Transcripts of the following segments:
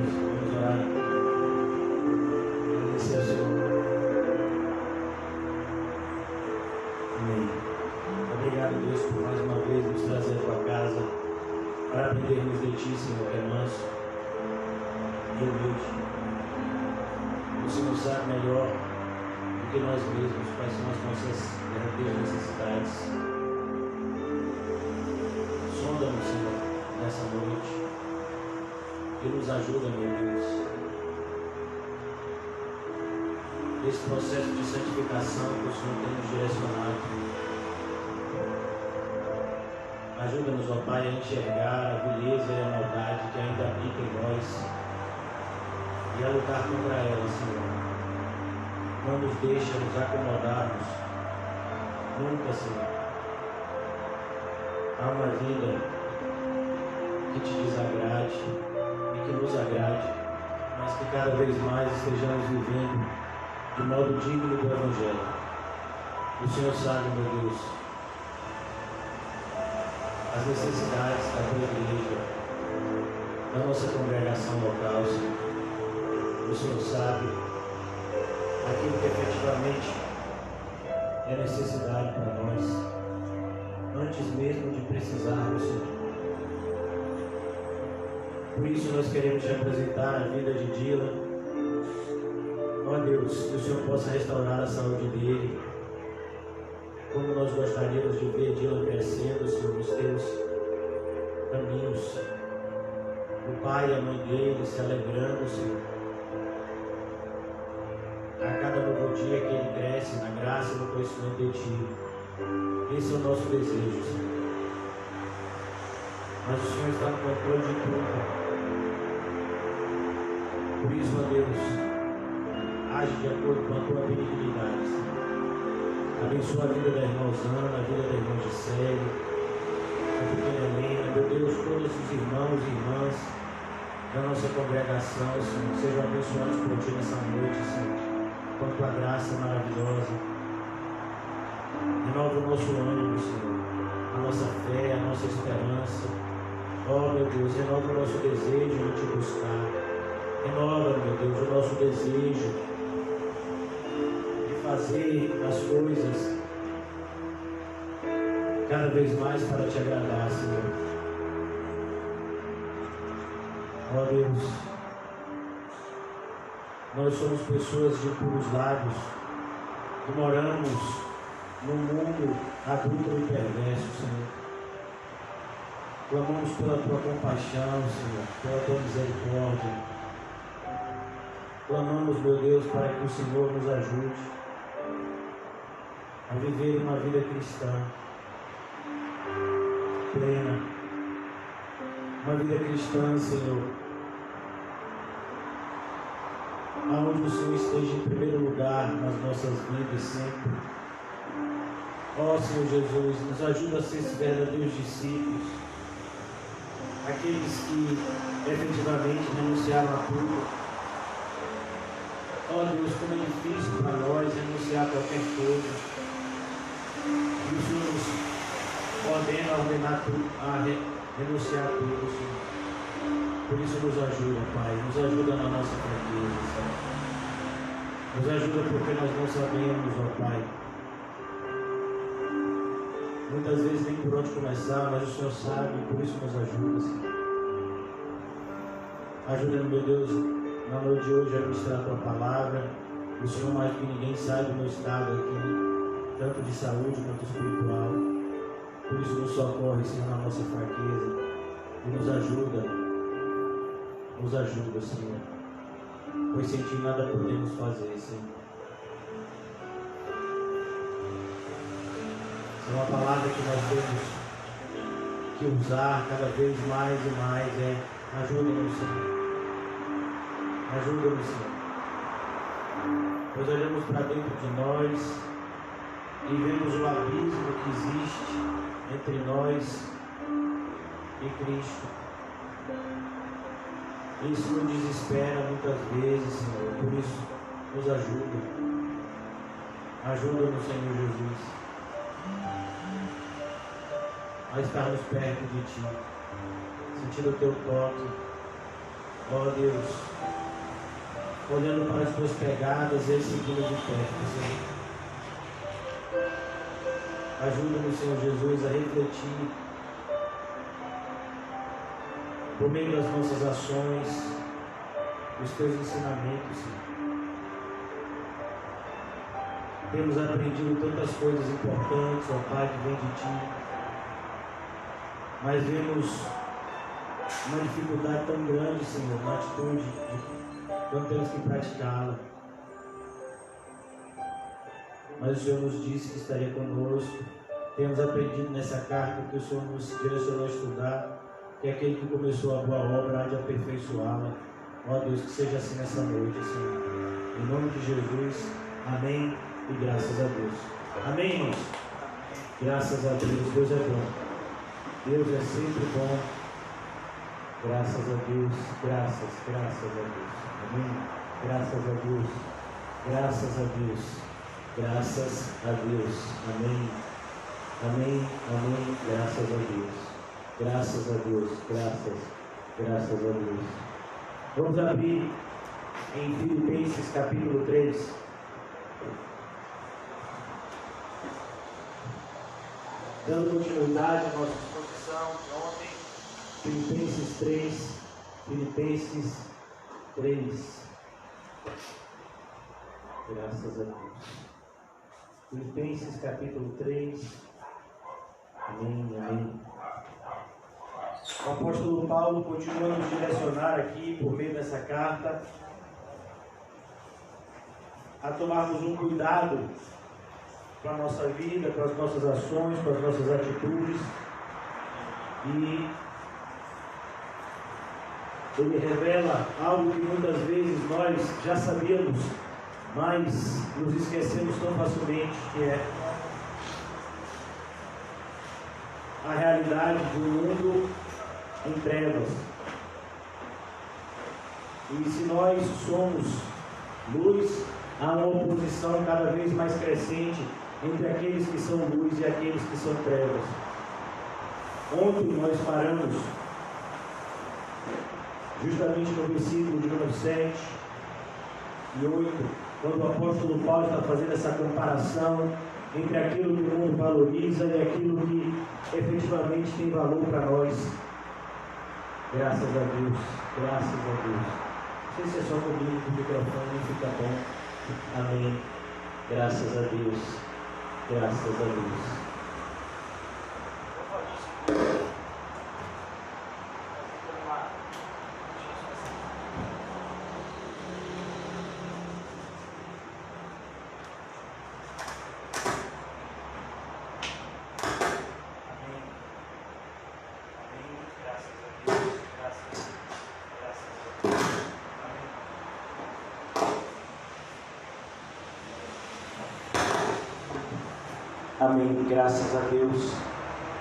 Deus, vamos orar. Agradecer ao Senhor. Amém. Obrigado, Deus, por mais uma vez nos trazer à tua casa para aprendermos de ti, Senhor, que é manso e humilde. O Senhor sabe melhor do que nós mesmos quais são as nossas verdadeiras necessidades. Sonda-nos, Senhor, nessa noite e nos ajuda, meu Deus, nesse processo de santificação que o Senhor tem nos direcionado. Ajuda-nos, ó Pai, a enxergar a vileza e a maldade que ainda habita em nós e a lutar contra ela, Senhor. Não nos deixa nos acomodarmos nunca, Senhor, há uma vida que te desagrade e que nos agrade, mas que cada vez mais estejamos vivendo de modo digno do Evangelho. O Senhor sabe, meu Deus, as necessidades da tua igreja, da nossa congregação local, Senhor. O Senhor sabe aquilo que efetivamente é necessidade para nós, antes mesmo de precisarmos, Senhor. Por isso nós queremos te apresentar a vida de Dylan. Ó Deus, que o Senhor possa restaurar a saúde dele, como nós gostaríamos de ver Dylan crescendo, Senhor, nos teus caminhos. O pai e a mãe dele se alegrando, Senhor, a cada novo dia que ele cresce na graça e no conhecimento de ti. Esse é o nosso desejo, Senhor. Mas o Senhor está no controle de tudo. Por isso, ó Deus, age de acordo com a tua benignidade, Senhor. Abençoa a vida da irmã Osana, a vida da irmã Gisele, a pequena Helena, meu Deus, todos os irmãos e irmãs da nossa congregação, Senhor, sejam abençoados por ti nessa noite, Senhor, com a tua graça maravilhosa. Renova o nosso ânimo, Senhor, a nossa fé, a nossa esperança. Ó, meu Deus, renova o nosso desejo de te buscar. Renova, meu Deus, o nosso desejo de fazer as coisas cada vez mais para te agradar, Senhor. Ó Deus, nós somos pessoas de puros lábios, que moramos num mundo adúltero e perverso, Senhor. Clamamos pela tua compaixão, Senhor, pela tua misericórdia. Clamamos, meu Deus, para que o Senhor nos ajude a viver uma vida cristã plena, uma vida cristã, Senhor, aonde o Senhor esteja em primeiro lugar nas nossas vidas sempre. Ó Senhor Jesus, nos ajuda a ser esses verdadeiros discípulos, aqueles que efetivamente renunciaram a tudo. Ó Deus, como é difícil para nós renunciar a qualquer coisa. E o Senhor nos ordena a ordenar tudo, a renunciar a tudo, Senhor. Por isso nos ajuda, Pai, nos ajuda na nossa fraqueza, Senhor. Nos ajuda porque nós não sabemos, ó Pai. Muitas vezes nem por onde começar, mas o Senhor sabe, e por isso nos ajuda, Senhor. Ajuda-nos, meu Deus, na noite de hoje a ministrar a tua palavra. O Senhor, mais que ninguém, sabe do meu estado aqui, tanto de saúde quanto espiritual. Por isso nos socorre, Senhor, na nossa fraqueza e nos ajuda, Senhor, pois sem ti nada podemos fazer, Senhor. É uma palavra que nós temos que usar cada vez mais e mais, ajuda-nos, Senhor. Ajuda-nos, Senhor. Nós olhamos para dentro de nós e vemos o abismo que existe entre nós e Cristo. Isso nos desespera muitas vezes, Senhor. Por isso, nos ajuda. Ajuda-nos, Senhor Jesus, a estarmos perto de Ti, sentindo o Teu toque, Ó Deus, olhando para as tuas pegadas e seguindo de perto, Senhor. Ajuda-nos, Senhor Jesus, a refletir por meio das nossas ações, os teus ensinamentos, Senhor. Temos aprendido tantas coisas importantes, ó Pai, que vem de Ti, mas vemos uma dificuldade tão grande, Senhor, na atitude de quando temos que praticá-la. Mas o Senhor nos disse que estaria conosco. Temos aprendido nessa carta que o Senhor nos direcionou a estudar, que aquele que começou a boa obra há de aperfeiçoá-la. Ó Deus, que seja assim nessa noite, Senhor. Em nome de Jesus, amém e graças a Deus. Amém, irmãos? Graças a Deus, Deus é bom. Deus é sempre bom. Graças a Deus, graças a Deus. Amém? Graças a Deus, graças a Deus, graças a Deus. Amém, amém, amém, graças a Deus, graças a Deus, graças a Deus. Vamos abrir em Filipenses capítulo 3. Dando continuidade à nossa exposição de ontem, Filipenses 3, Filipenses 3, graças a Deus. Filipenses capítulo 3, amém, amém. O apóstolo Paulo continua a nos direcionar aqui, por meio dessa carta, a tomarmos um cuidado para a nossa vida, para as nossas ações, para as nossas atitudes. E ele revela algo que muitas vezes nós já sabíamos, mas nos esquecemos tão facilmente, que é a realidade do mundo em trevas. E se nós somos luz, há uma oposição cada vez mais crescente entre aqueles que são luz e aqueles que são trevas. Ontem nós paramos justamente no versículo de número 7 e 8, quando o apóstolo Paulo está fazendo essa comparação entre aquilo que o mundo valoriza e aquilo que efetivamente tem valor para nós. Graças a Deus, graças a Deus. Não sei se é só comigo que o microfone fica bom. Amém. Graças a Deus, graças a Deus. Amém, graças a Deus,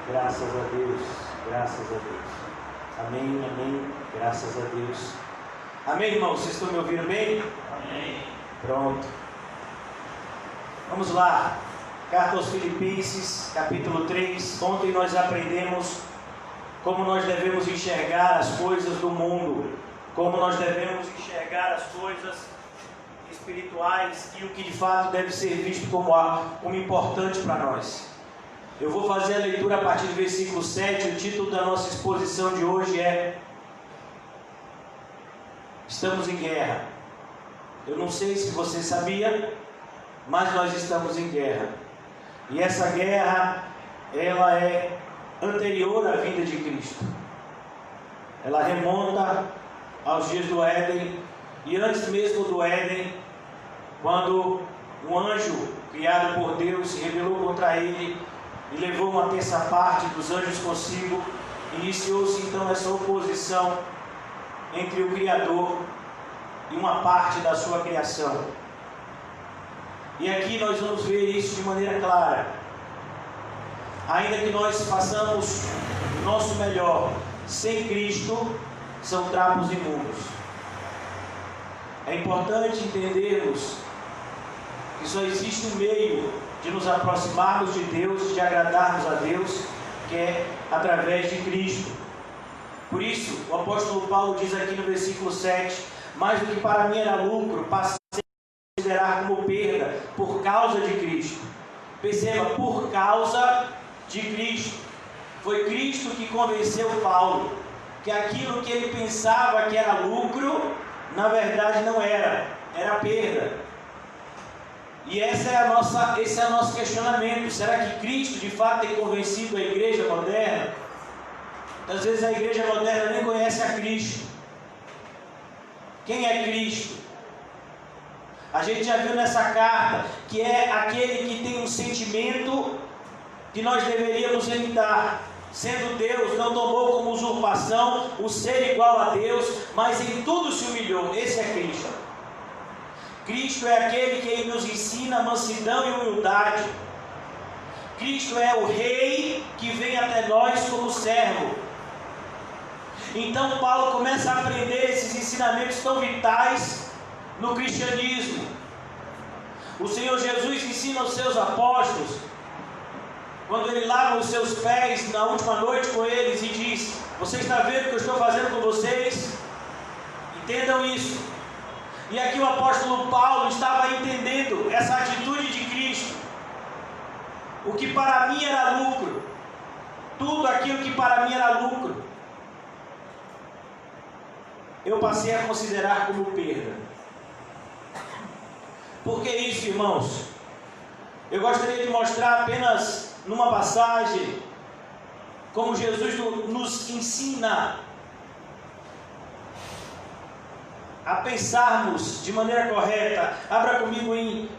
graças a Deus, graças a Deus. Amém, amém, graças a Deus. Amém, irmãos, vocês estão me ouvindo bem? Amém. Pronto. Vamos lá, carta aos Filipenses, capítulo 3. Ontem nós aprendemos como nós devemos enxergar as coisas do mundo, como nós devemos enxergar as coisas espirituais e o que de fato deve ser visto como importante para nós. Eu vou fazer a leitura a partir do versículo 7. O título da nossa exposição de hoje é Estamos em Guerra. Eu não sei se você sabia, mas nós estamos em guerra. E essa guerra, ela é anterior à vinda de Cristo. Ela remonta aos dias do Éden, e antes mesmo do Éden, quando um anjo criado por Deus se rebelou contra ele e levou uma terça parte dos anjos consigo, iniciou-se então essa oposição entre o Criador e uma parte da sua criação. E aqui nós vamos ver isso de maneira clara. Ainda que nós façamos o nosso melhor, sem Cristo, são trapos imundos. É importante entendermos que só existe um meio de nos aproximarmos de Deus, de agradarmos a Deus, que é através de Cristo. Por isso, o apóstolo Paulo diz aqui no versículo 7, mais do que para mim era lucro, passei a considerar como perda, por causa de Cristo. Perceba, por causa de Cristo. Foi Cristo que convenceu Paulo, que aquilo que ele pensava que era lucro, na verdade não era, era perda. E esse é o nosso questionamento. Será que Cristo de fato tem convencido a igreja moderna? Às vezes a igreja moderna nem conhece a Cristo. Quem é Cristo? A gente já viu nessa carta que é aquele que tem um sentimento que nós deveríamos imitar. Sendo Deus, não tomou como usurpação o ser igual a Deus, mas em tudo se humilhou. Esse é Cristo. Cristo é aquele que nos ensina mansidão e humildade. Cristo é o Rei que vem até nós como servo. Então Paulo começa a aprender esses ensinamentos tão vitais no cristianismo. O Senhor Jesus ensina aos seus apóstolos, quando ele lava os seus pés na última noite com eles e diz: você está vendo o que eu estou fazendo com vocês? Entendam isso. E aqui o apóstolo Paulo estava entendendo essa atitude de Cristo. O que para mim era lucro, tudo aquilo que para mim era lucro, eu passei a considerar como perda. Por que isso, irmãos? Eu gostaria de mostrar apenas numa passagem como Jesus nos ensina a pensarmos de maneira correta. Abra comigo em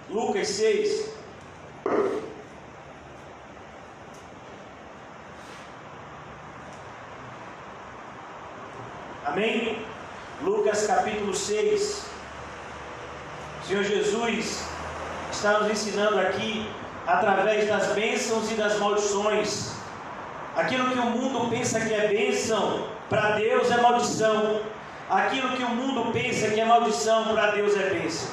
Lucas 6. Amém? Lucas capítulo 6. O Senhor Jesus está nos ensinando aqui, através das bênçãos e das maldições. Aquilo que o mundo pensa que é bênção, para Deus é maldição. Aquilo que o mundo pensa que é maldição, para Deus é bênção.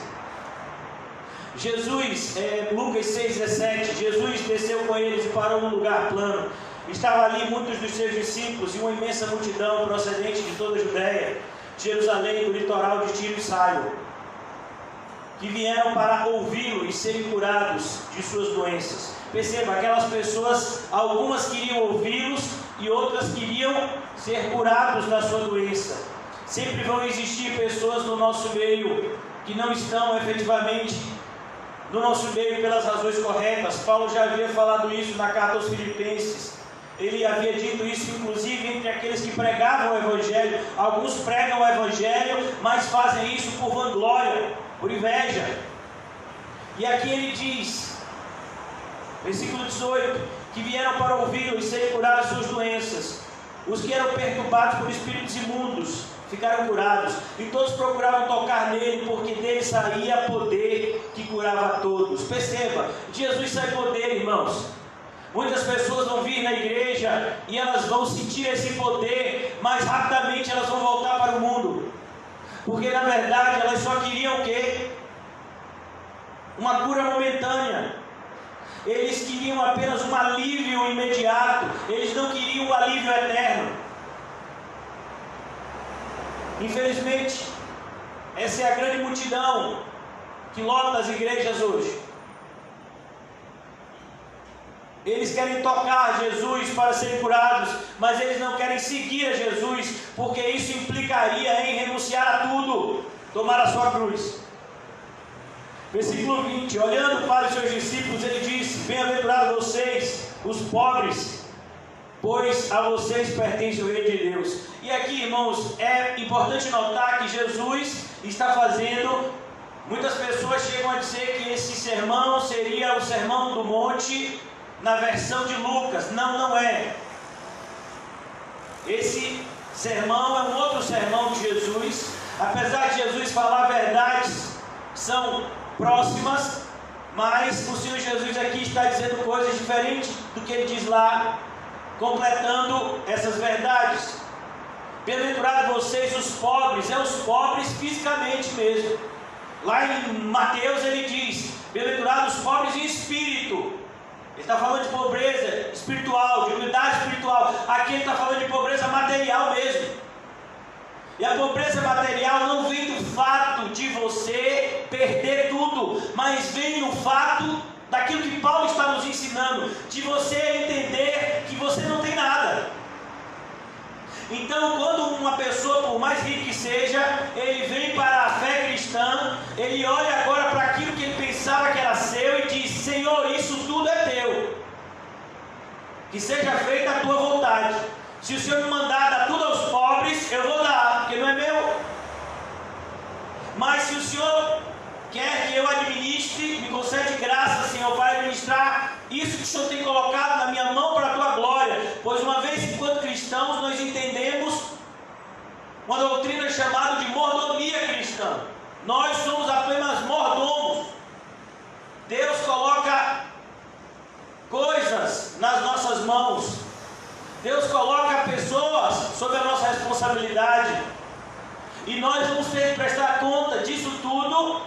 Jesus, Lucas 6,17, Jesus desceu com eles e parou num lugar plano. Estava ali muitos dos seus discípulos e uma imensa multidão procedente de toda a Judéia, Jerusalém, do litoral de Tiro e Sidom, que vieram para ouvi-lo e serem curados de suas doenças. Perceba, aquelas pessoas, algumas queriam ouvi-los e outras queriam ser curados da sua doença. Sempre vão existir pessoas no nosso meio que não estão efetivamente no nosso meio pelas razões corretas. Paulo já havia falado isso na carta aos Filipenses. Ele havia dito isso, inclusive, entre aqueles que pregavam o Evangelho. Alguns pregam o Evangelho, mas fazem isso por vanglória, por inveja. E aqui ele diz, versículo 18, que vieram para ouvi-lo e serem curados de suas doenças. Os que eram perturbados por espíritos imundos ficaram curados, e todos procuravam tocar nele, porque dele saía poder que curava a todos. Perceba, de Jesus sai poder, irmãos. Muitas pessoas vão vir na igreja e elas vão sentir esse poder, mas rapidamente elas vão voltar para o mundo, porque na verdade elas só queriam o quê? Uma cura momentânea. Eles queriam apenas um alívio imediato, eles não queriam um alívio eterno. Infelizmente, essa é a grande multidão que lota as igrejas hoje. Eles querem tocar Jesus para serem curados, mas eles não querem seguir a Jesus, porque isso implicaria em renunciar a tudo, tomar a sua cruz. Versículo 20, olhando para os seus discípulos, ele disse: bem-aventurados vocês, os pobres, pois a vocês pertence o Rei de Deus. E aqui, irmãos, é importante notar que Jesus está fazendo, muitas pessoas chegam a dizer que esse sermão seria o Sermão do Monte na versão de Lucas. Não, não é. Esse sermão é um outro sermão de Jesus. Apesar de Jesus falar verdades que são próximas, mas o Senhor Jesus aqui está dizendo coisas diferentes do que ele diz lá, completando essas verdades. Bem-aventurados vocês, os pobres, os pobres fisicamente mesmo. Lá em Mateus ele diz: bem-aventurados os pobres em espírito. Ele está falando de pobreza espiritual, de humildade espiritual. Aqui ele está falando de pobreza material mesmo. E a pobreza material não vem do fato de você perder tudo, mas vem do fato daquilo que Paulo está nos ensinando, de você entender que você não tem nada. Então, quando uma pessoa, por mais rica que seja, ele vem para a fé cristã, ele olha agora para aquilo que ele pensava que era seu e diz: Senhor, isso tudo é teu, que seja feita a tua vontade. Se o Senhor me mandar dar tudo aos pobres, eu vou dar, porque não é meu. Mas se o Senhor quer que eu administre, me concede graça, Senhor, para administrar isso que o Senhor tem colocado na minha mão para a tua glória. Pois uma vez, enquanto cristãos, nós entendemos uma doutrina chamada de mordomia cristã. Nós somos apenas mordomos. Deus coloca coisas nas nossas mãos. Deus coloca pessoas sob a nossa responsabilidade. E nós vamos ter que prestar conta disso tudo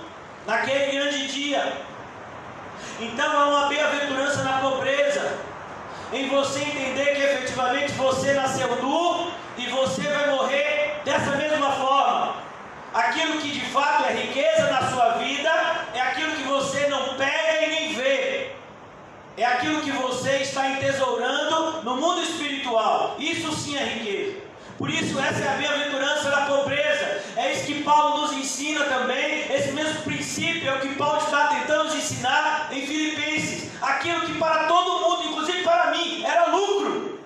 naquele grande dia. Então há uma bem-aventurança na pobreza, em você entender que efetivamente você nasceu nu e você vai morrer dessa mesma forma. Aquilo que de fato é riqueza na sua vida é aquilo que você não pega e nem vê. É aquilo que você está entesourando no mundo espiritual. Isso sim é riqueza. Por isso essa é a bem-aventurança da pobreza. É isso que Paulo nos ensina também. Esse mesmo princípio é o que Paulo está tentando nos ensinar em Filipenses. Aquilo que para todo mundo, inclusive para mim, era lucro.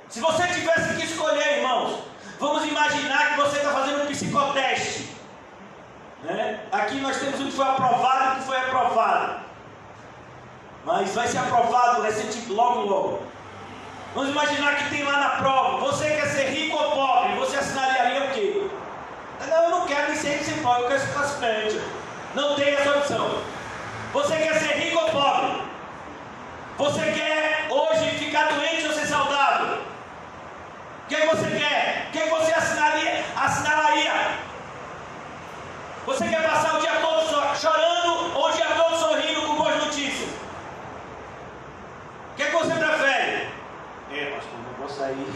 Se você tivesse que escolher, irmãos, vamos imaginar que você está fazendo um psicoteste, né? Aqui nós temos o que foi aprovado e o que foi aprovado. Mas vai ser aprovado, vai ser tipo logo. Vamos imaginar que tem lá na prova: você quer ser rico ou pobre? Você assinalaria o quê? Não, eu não quero nem ser pobre, eu quero ser classificante. Não tem essa opção. Você quer ser rico ou pobre? Você quer hoje ficar doente ou ser saudável? O que você quer? O que você assinalaria? Você quer passar o dia todo chorando ou o dia todo sorrindo com boas notícias? O que você prefere? Pastor, não vou sair.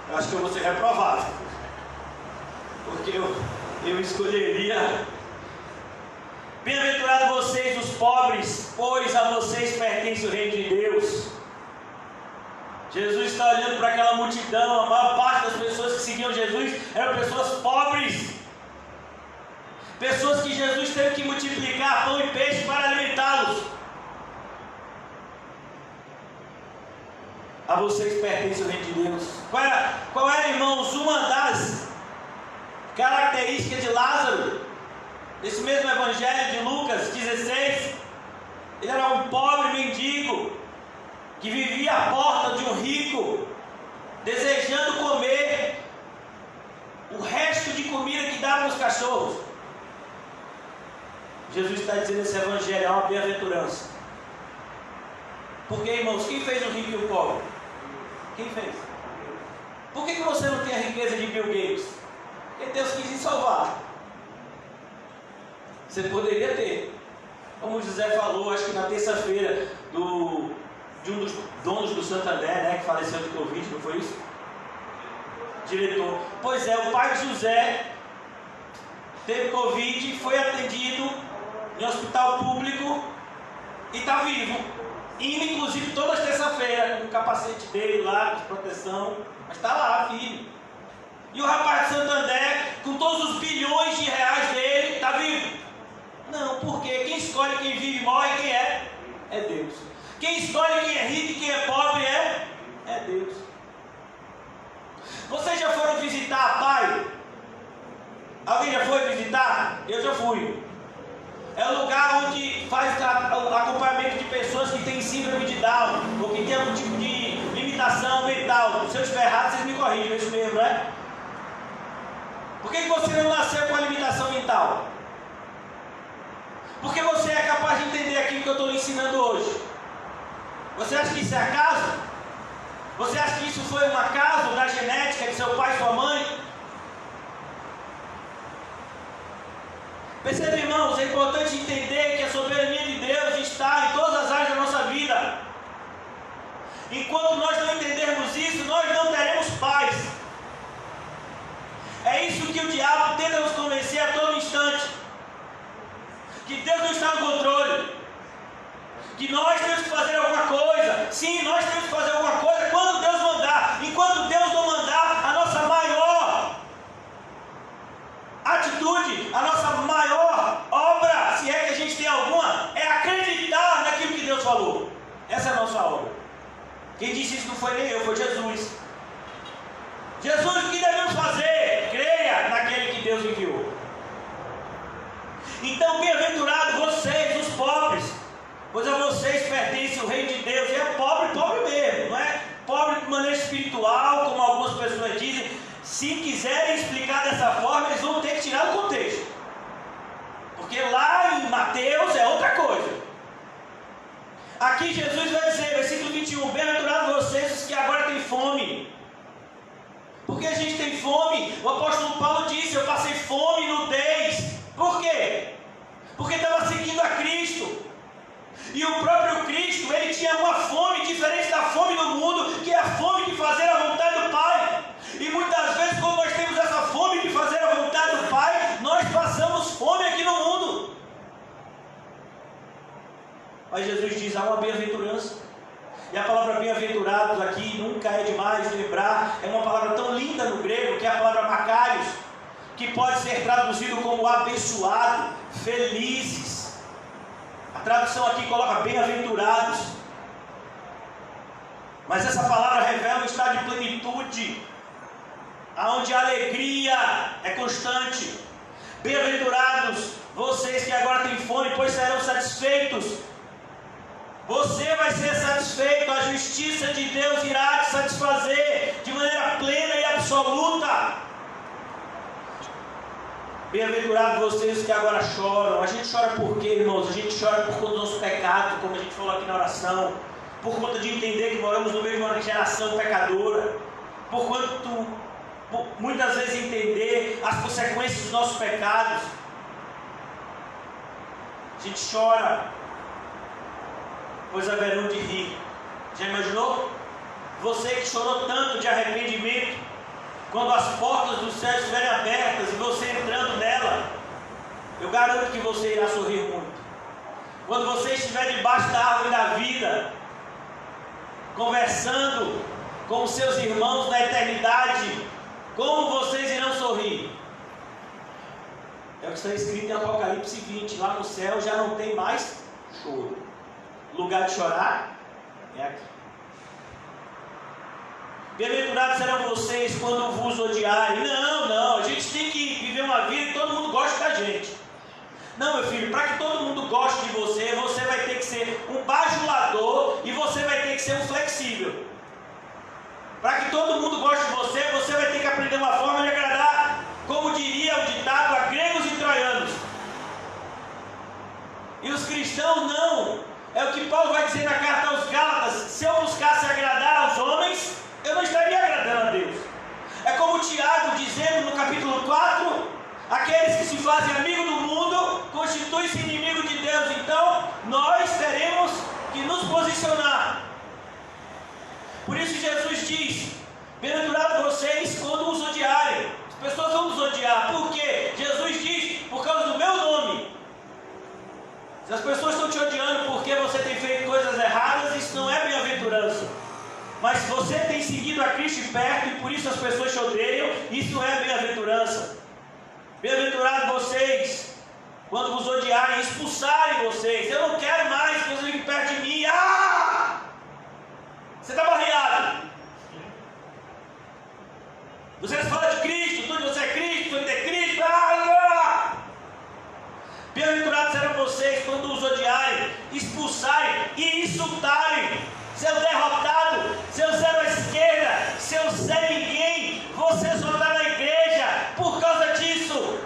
Eu acho que eu vou ser reprovado. Porque eu escolheria: bem-aventurados vocês, os pobres, pois a vocês pertence o reino de Deus. Jesus está olhando para aquela multidão. A maior parte das pessoas que seguiam Jesus eram pessoas pobres, pessoas que Jesus teve que multiplicar pão e peixe para alimentá-los. A vocês pertence o reino de Deus. Qual era, irmãos, uma das características de Lázaro? Esse mesmo evangelho de Lucas 16. Ele era um pobre mendigo que vivia à porta de um rico, desejando comer o resto de comida que davam os cachorros. Jesus está dizendo: esse evangelho é uma bem-aventurança. Porque, irmãos, quem fez o rico e o pobre? Quem fez? Por que você não tem a riqueza de Bill Gates? Porque Deus quis nos salvar. Você poderia ter. Como José falou, acho que na terça-feira, de um dos donos do Santander, né, que faleceu de Covid, não foi isso? Diretor. Pois é, o pai de José teve Covid, foi atendido em hospital público e está vivo. Indo inclusive toda terça-feira com o capacete dele lá, de proteção, mas está lá, filho. E o rapaz de Santander, com todos os bilhões de reais dele, está vivo. Não, porque quem escolhe quem vive e morre, quem é? É Deus. Quem escolhe quem é rico e quem é pobre é Deus. Vocês já foram visitar a Pai? Alguém já foi visitar? Eu já fui. É o lugar onde faz o acompanhamento de pessoas que têm síndrome de Down ou que têm algum tipo de limitação mental. Se eu estiver errado, vocês me corrigem, é isso mesmo, né? Por que você não nasceu com a limitação mental? Porque você é capaz de entender aquilo que eu estou lhe ensinando hoje. Você acha que isso é acaso? Você acha que isso foi um acaso da genética de seu pai e sua mãe? Percebe, irmãos, é importante entender que a soberania de Deus está em todas as áreas da nossa vida. Enquanto nós não entendermos isso, nós não teremos paz. É isso que o diabo tenta nos convencer a todo instante. Que Deus não está no controle. Que nós temos que fazer alguma coisa. Sim, nós temos que fazer alguma coisa quando Deus mandar. Enquanto Deus não mandar, a nossa maior atitude, a nossa maior obra, se é que a gente tem alguma, é acreditar naquilo que Deus falou. Essa é a nossa obra. Quem disse isso não foi nem eu, foi Jesus. Jesus, o que devemos fazer? Creia naquele que Deus enviou. Então, bem-aventurados vocês, os pobres, pois a vocês pertence o reino de Deus. E é pobre, pobre mesmo, não é pobre de maneira espiritual, como algumas pessoas dizem. Se quiserem explicar dessa forma, eles vão ter que tirar do contexto. Porque lá em Mateus é outra coisa. Aqui Jesus vai dizer, versículo 21, bem-aventurados vocês os que agora têm fome. Porque a gente tem fome? O apóstolo Paulo disse, eu passei fome e nudez. Por quê? Porque estava seguindo a Cristo. E o próprio Cristo, ele tinha uma fome diferente da fome do mundo, que é a fome de fazer a vontade do Pai. E muitas vezes, quando nós temos essa fome de fazer a vontade do Pai, nós passamos fome aqui no mundo. Mas Jesus diz, há uma bem-aventurança. E a palavra bem-aventurados aqui nunca é demais lembrar, é uma palavra tão linda no grego, que é a palavra makarios, que pode ser traduzido como abençoado, felizes. A tradução aqui coloca bem-aventurados. Mas essa palavra revela um estado de plenitude, onde a alegria é constante. Bem-aventurados vocês que agora têm fome, pois serão satisfeitos. Você vai ser satisfeito, a justiça de Deus irá te satisfazer de maneira plena e absoluta. Bem-aventurados vocês que agora choram. A gente chora por quê, irmãos? A gente chora por conta dos nossos pecados, como a gente falou aqui na oração, por conta de entender que moramos no meio de uma geração pecadora, por muitas vezes entender as consequências dos nossos pecados. A gente chora, pois haverão de rir. Já imaginou? Você que chorou tanto de arrependimento, quando as portas do céu estiverem abertas e você entrando nela, eu garanto que você irá sorrir muito. Quando você estiver debaixo da árvore da vida, conversando com os seus irmãos na eternidade, como vocês irão sorrir? É o que está escrito em Apocalipse 20, lá no céu já não tem mais choro. Lugar de chorar é aqui. Bem-aventurados serão vocês quando vos odiarem. Não, a gente tem que viver uma vida que todo mundo goste da gente. Não, meu filho, para que todo mundo goste de você, você vai ter que ser um bajulador e você vai ter que ser um flexível. Para que todo mundo goste de você, você vai ter que aprender uma forma de agradar, como diria o ditado, a gregos e troianos. E os cristãos não. É o que Paulo vai dizer na carta aos Gálatas: se eu buscasse agradar aos homens, eu não estaria agradando a Deus. É como Tiago dizendo no capítulo 4: aqueles que se fazem amigo do mundo constituem-se inimigo de Deus. Então nós teremos que nos posicionar. Por isso Jesus diz: bem-aventurados vocês quando os odiarem. As pessoas vão nos odiar. Por quê? Jesus diz: por causa do meu nome. Se as pessoas estão te odiando porque você tem feito coisas erradas, isso não é bem-aventurança. Mas se você tem seguido a Cristo de perto e por isso as pessoas te odeiam, isso é bem-aventurança. Bem-aventurados vocês quando vos odiarem e expulsarem vocês. Eu não quero mais que vocês fiquem perto de mim. Você está barreado. Você fala de Cristo, tudo você é Cristo, tudo é Cristo. Bem-aventurados serão vocês quando os odiarem, expulsarem e insultarem. Seu derrotado, seu zero à esquerda, seu Zé Ninguém, você só está na igreja por causa disso.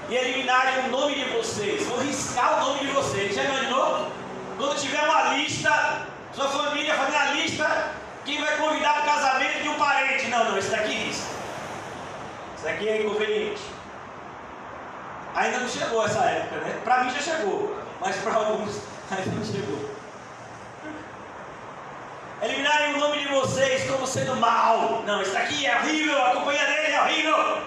E eliminarem o nome de vocês, vou riscar o nome de vocês. Já imaginou? Quando tiver uma lista, sua família fazer a lista, quem vai convidar para o casamento de um parente? Não, esse daqui risca. Esse Isso aqui é inconveniente. Ainda não chegou essa época, né? Para mim já chegou, mas para alguns ainda não chegou. Eliminarem o nome de vocês como sendo mal. Não, isso aqui é horrível, a companhia dele é horrível.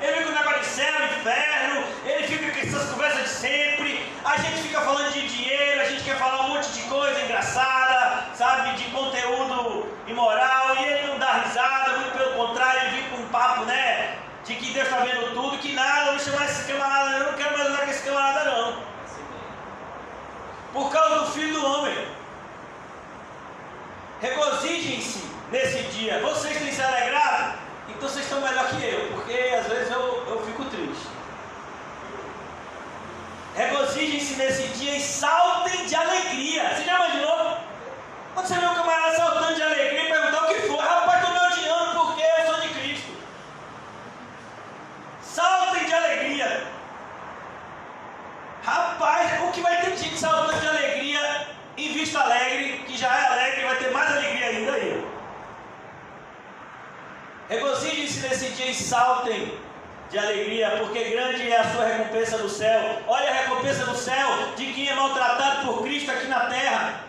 Ele fica com o negócio de céu, inferno, ele fica com essas conversas de sempre. A gente fica falando de dinheiro, a gente quer falar um monte de coisa engraçada, sabe, de conteúdo imoral, e ele não dá risada, muito pelo contrário, ele vem com um papo, né, de que Deus está vendo tudo, que nada, eu vou chamar esse camarada, eu não quero mais andar com esse camarada não. Por causa do Filho do Homem. Regozijem-se nesse dia. Vocês têm se alegrado? Então vocês estão melhor que eu, porque às vezes eu fico triste. Regozijem-se nesse dia e saltem de alegria. Você já imaginou? Quando você vê um camarada saltando de alegria e perguntar o que foi, rapaz, estou me odiando porque eu sou de Cristo. Saltem de alegria. Rapaz, o que vai ter gente saltando de alegria em Vista Alegre, que já é alegre, vai ter mais alegria ainda aí. Regozijem-se nesse dia e saltem de alegria, porque grande é a sua recompensa do céu. Olha a recompensa do céu de quem é maltratado por Cristo aqui na terra.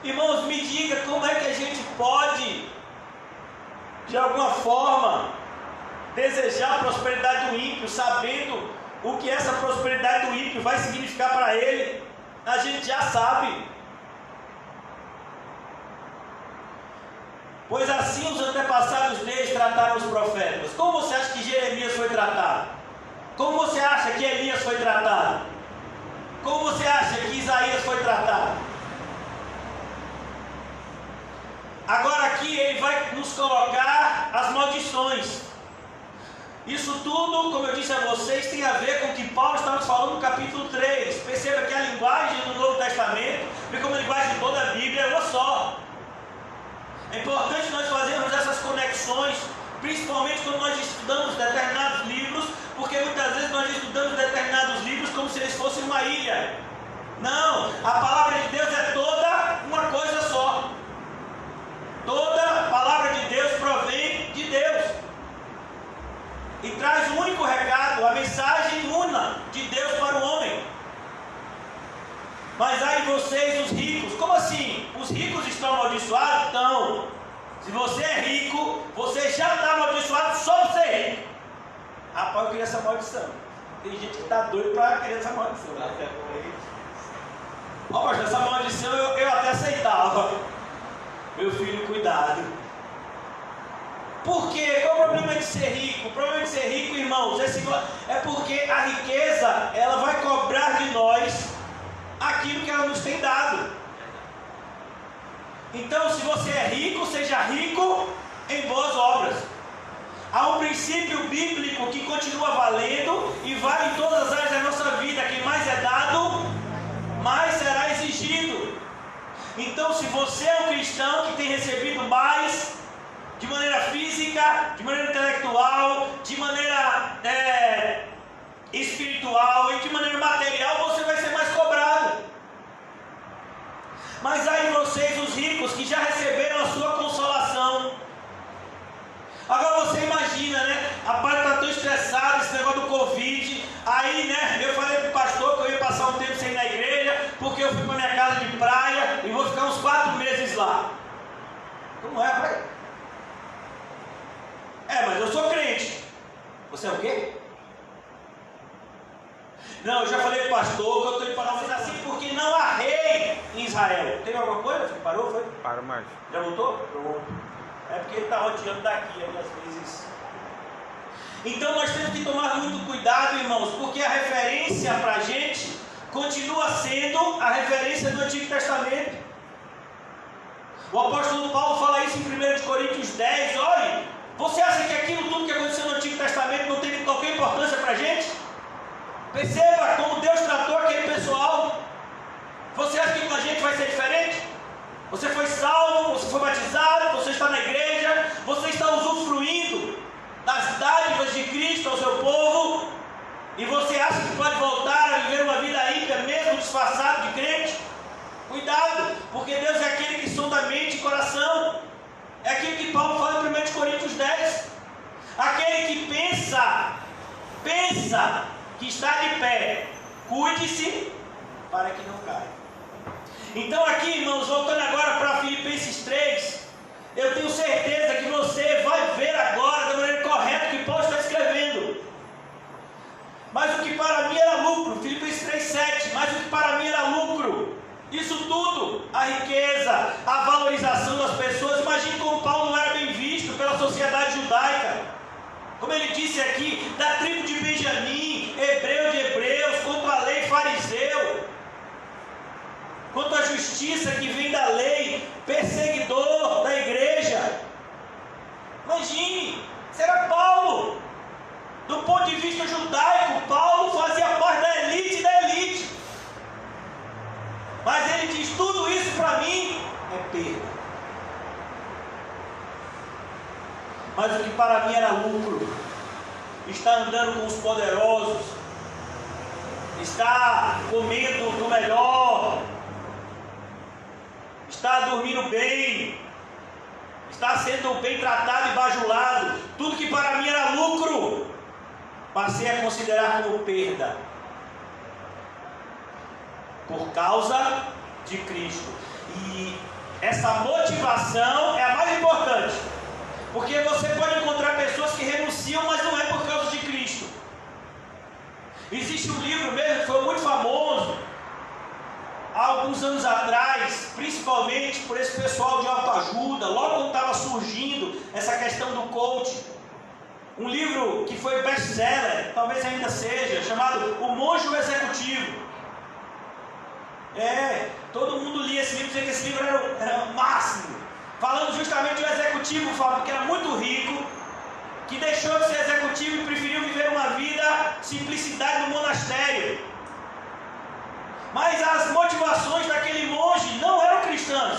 Irmãos, me diga como é que a gente pode, de alguma forma, desejar a prosperidade do ímpio, sabendo o que essa prosperidade do ímpio vai significar para ele. A gente já sabe. Pois assim os antepassados deles trataram os profetas. Como você acha que Jeremias foi tratado? Como você acha que Elias foi tratado? Como você acha que Isaías foi tratado? Agora aqui ele vai nos colocar as maldições. Isso tudo, como eu disse a vocês, tem a ver com o que Paulo está nos falando no capítulo 3. Perceba que a linguagem do Novo Testamento, bem como a linguagem de toda a Bíblia, é uma só. É importante nós fazermos essas conexões, principalmente quando nós estudamos determinados livros, porque muitas vezes nós estudamos determinados livros como se eles fossem uma ilha. Não, a palavra de Deus é toda uma coisa só. Toda a palavra de Deus provém de Deus. E traz um único recado, a mensagem una de Deus para o homem. Mas aí vocês, os ricos, como assim? Os ricos estão amaldiçoados? Então, se você é rico, você já está amaldiçoado só por ser rico. Rapaz, eu queria essa maldição. Tem gente que está doido para querer essa maldição. Ó, pastor, essa maldição eu até aceitava. Meu filho, cuidado. Por quê? Qual é o problema de ser rico? O problema de ser rico, irmãos, é porque a riqueza, ela vai cobrar de nós aquilo que ela nos tem dado. Então, se você é rico, seja rico em boas obras. Há um princípio bíblico que continua valendo e vale em todas as áreas da nossa vida. Quem mais é dado, mais será exigido. Então, se você é um cristão que tem recebido mais, de maneira física, de maneira intelectual, de maneira espiritual e de maneira material, você vai ser mais cobrado. Mas aí vocês, os ricos, que já receberam a sua consolação. Agora você imagina, né? A parte está tão estressada, esse negócio do Covid. Aí, né? Eu falei para o pastor que eu ia passar um tempo sem ir na igreja, porque eu fui para minha casa de praia e vou ficar uns 4 meses lá. Como é, pai? Mas eu sou crente. Você é o quê? Não, eu já falei para o pastor que eu estou indo para mas assim porque não há rei em Israel. Teve alguma coisa? Você parou, foi? Parou mais. Já voltou? Pronto. É porque ele está roteando daqui, aí às vezes. Então nós temos que tomar muito cuidado, irmãos, porque a referência para a gente continua sendo a referência do Antigo Testamento. O apóstolo Paulo fala isso em 1 Coríntios 10. Olha, você acha que aquilo tudo que aconteceu no Antigo Testamento não teve qualquer importância para a gente? Perceba como Deus tratou aquele pessoal. Você acha que com a gente vai ser diferente? Você foi salvo, você foi batizado, você está na igreja, você está usufruindo das dádivas de Cristo ao seu povo, e você acha que pode voltar a viver uma vida ímpia mesmo disfarçado de crente? Cuidado, porque Deus é aquele que sonda mente e coração. É aquilo que Paulo fala em 1 Coríntios 10. Aquele que pensa que está de pé, cuide-se para que não caia. Então aqui, irmãos, voltando agora para Filipenses 3, eu tenho certeza que você vai ver agora da maneira correta que Paulo está escrevendo. Mas o que para mim era lucro, Filipenses 3,7, mas o que para mim era lucro, isso tudo, a riqueza, a valorização das pessoas. Imagine como Paulo não era bem visto pela sociedade judaica. Como ele disse aqui, da tribo de Benjamim, hebreu de hebreus, quanto à lei, fariseu, quanto à justiça que vem da lei, perseguidor da igreja. Imagine, será Paulo, do ponto de vista judaico, Paulo fazia parte da elite da elite. Mas ele diz, tudo isso para mim é perda. Mas o que para mim era lucro, está andando com os poderosos, está comendo do melhor, está dormindo bem, está sendo bem tratado e bajulado. Tudo que para mim era lucro, passei a considerar como perda, por causa de Cristo. E essa motivação é a mais importante, porque você pode encontrar pessoas que renunciam, mas não é por causa de Cristo. Existe um livro mesmo que foi muito famoso há alguns anos atrás, principalmente por esse pessoal de autoajuda, logo quando estava surgindo essa questão do coaching. Um livro que foi best-seller, talvez ainda seja, chamado O Monge Executivo. Todo mundo lia esse livro, dizia que esse livro era o máximo, falando justamente de um executivo que era muito rico, que deixou de ser executivo e preferiu viver uma vida simplicidade no monastério. Mas as motivações daquele monge não eram cristãs.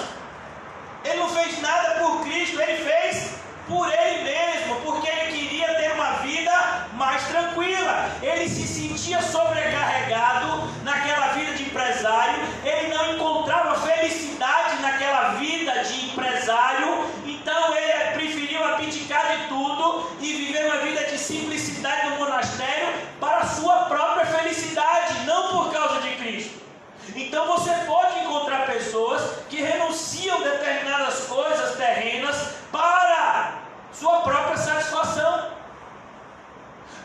Ele não fez nada por Cristo, ele fez por ele mesmo, porque ele queria ter uma vida mais tranquila. Ele se sentia sobrecarregado naquela vida de empresário, ele não encontrava felicidade naquela vida de empresário, então ele preferiu abdicar de tudo e viver uma vida de simplicidade no monastério para a sua própria felicidade, não por causa de Cristo. Então você pode encontrar pessoas que renunciam a determinadas coisas terrenas para sua própria satisfação.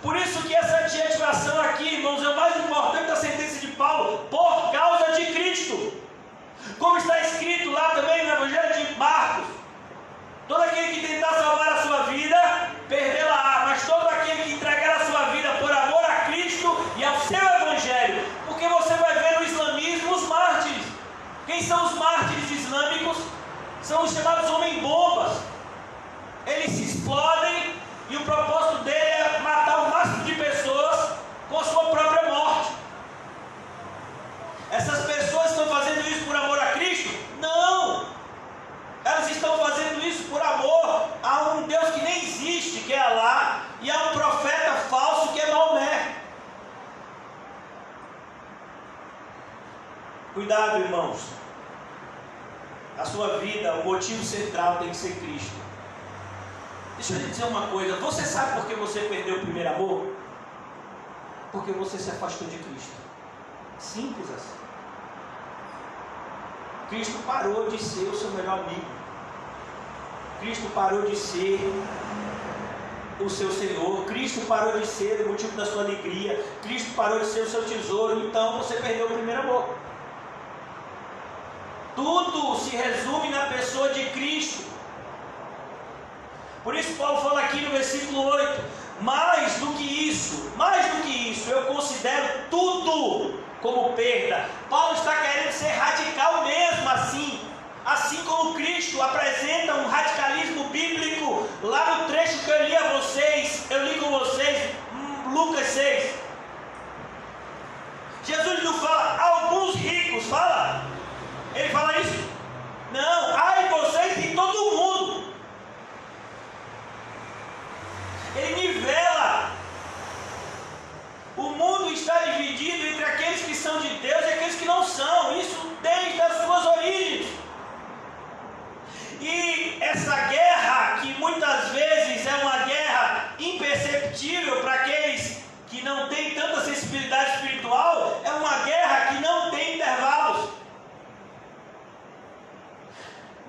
Por isso que essa adjetivação aqui, irmãos, é o mais importante da sentença de Paulo, por causa de Cristo. Como está escrito lá também no Evangelho de Marcos, todo aquele que tentar salvar a sua vida, perdê-la-á, mas todo aquele que entregar a sua vida por amor a Cristo e ao seu Evangelho, porque você vai ver no islamismo os mártires. Quem são os mártires islâmicos? São os chamados homem-bombas. Eles se explodem e o propósito dele é matar o máximo de pessoas com a sua própria morte. Essas pessoas estão fazendo isso por amor a Cristo? Não! Elas estão fazendo isso por amor a um Deus que nem existe, que é Alá, e a um profeta falso que é Maomé. Cuidado, irmãos. A sua vida, o motivo central tem que ser Cristo. Deixa eu lhe dizer uma coisa. Você sabe por que você perdeu o primeiro amor? Porque você se afastou de Cristo. Simples assim. Cristo parou de ser o seu melhor amigo. Cristo parou de ser o seu Senhor. Cristo parou de ser o motivo da sua alegria. Cristo parou de ser o seu tesouro. Então você perdeu o primeiro amor. Tudo se resume na pessoa de Cristo. Por isso Paulo fala aqui no versículo 8, mais do que isso, eu considero tudo como perda. Paulo está querendo ser radical mesmo assim como Cristo apresenta um radicalismo bíblico, lá no trecho que eu li com vocês, Lucas 6. Jesus não fala, alguns ricos, fala? Ele fala isso? Não, ai vocês e todo mundo. Ele nivela. O mundo está dividido entre aqueles que são de Deus e aqueles que não são. Isso desde as suas origens. E essa guerra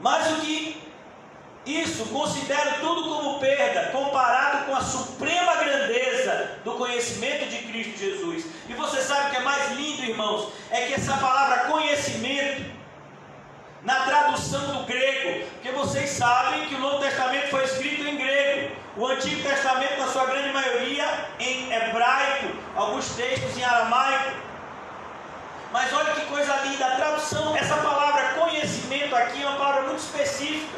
Mais do que isso, considero tudo como perda, comparado com a suprema grandeza do conhecimento de Cristo Jesus. E você sabe o que é mais lindo, irmãos? É que essa palavra conhecimento, na tradução do grego, porque vocês sabem que o Novo Testamento foi escrito em grego, o Antigo Testamento, na sua grande maioria, em hebraico, alguns textos em aramaico. Mas olha que coisa linda, a tradução, essa palavra conhecimento aqui é uma palavra muito específica.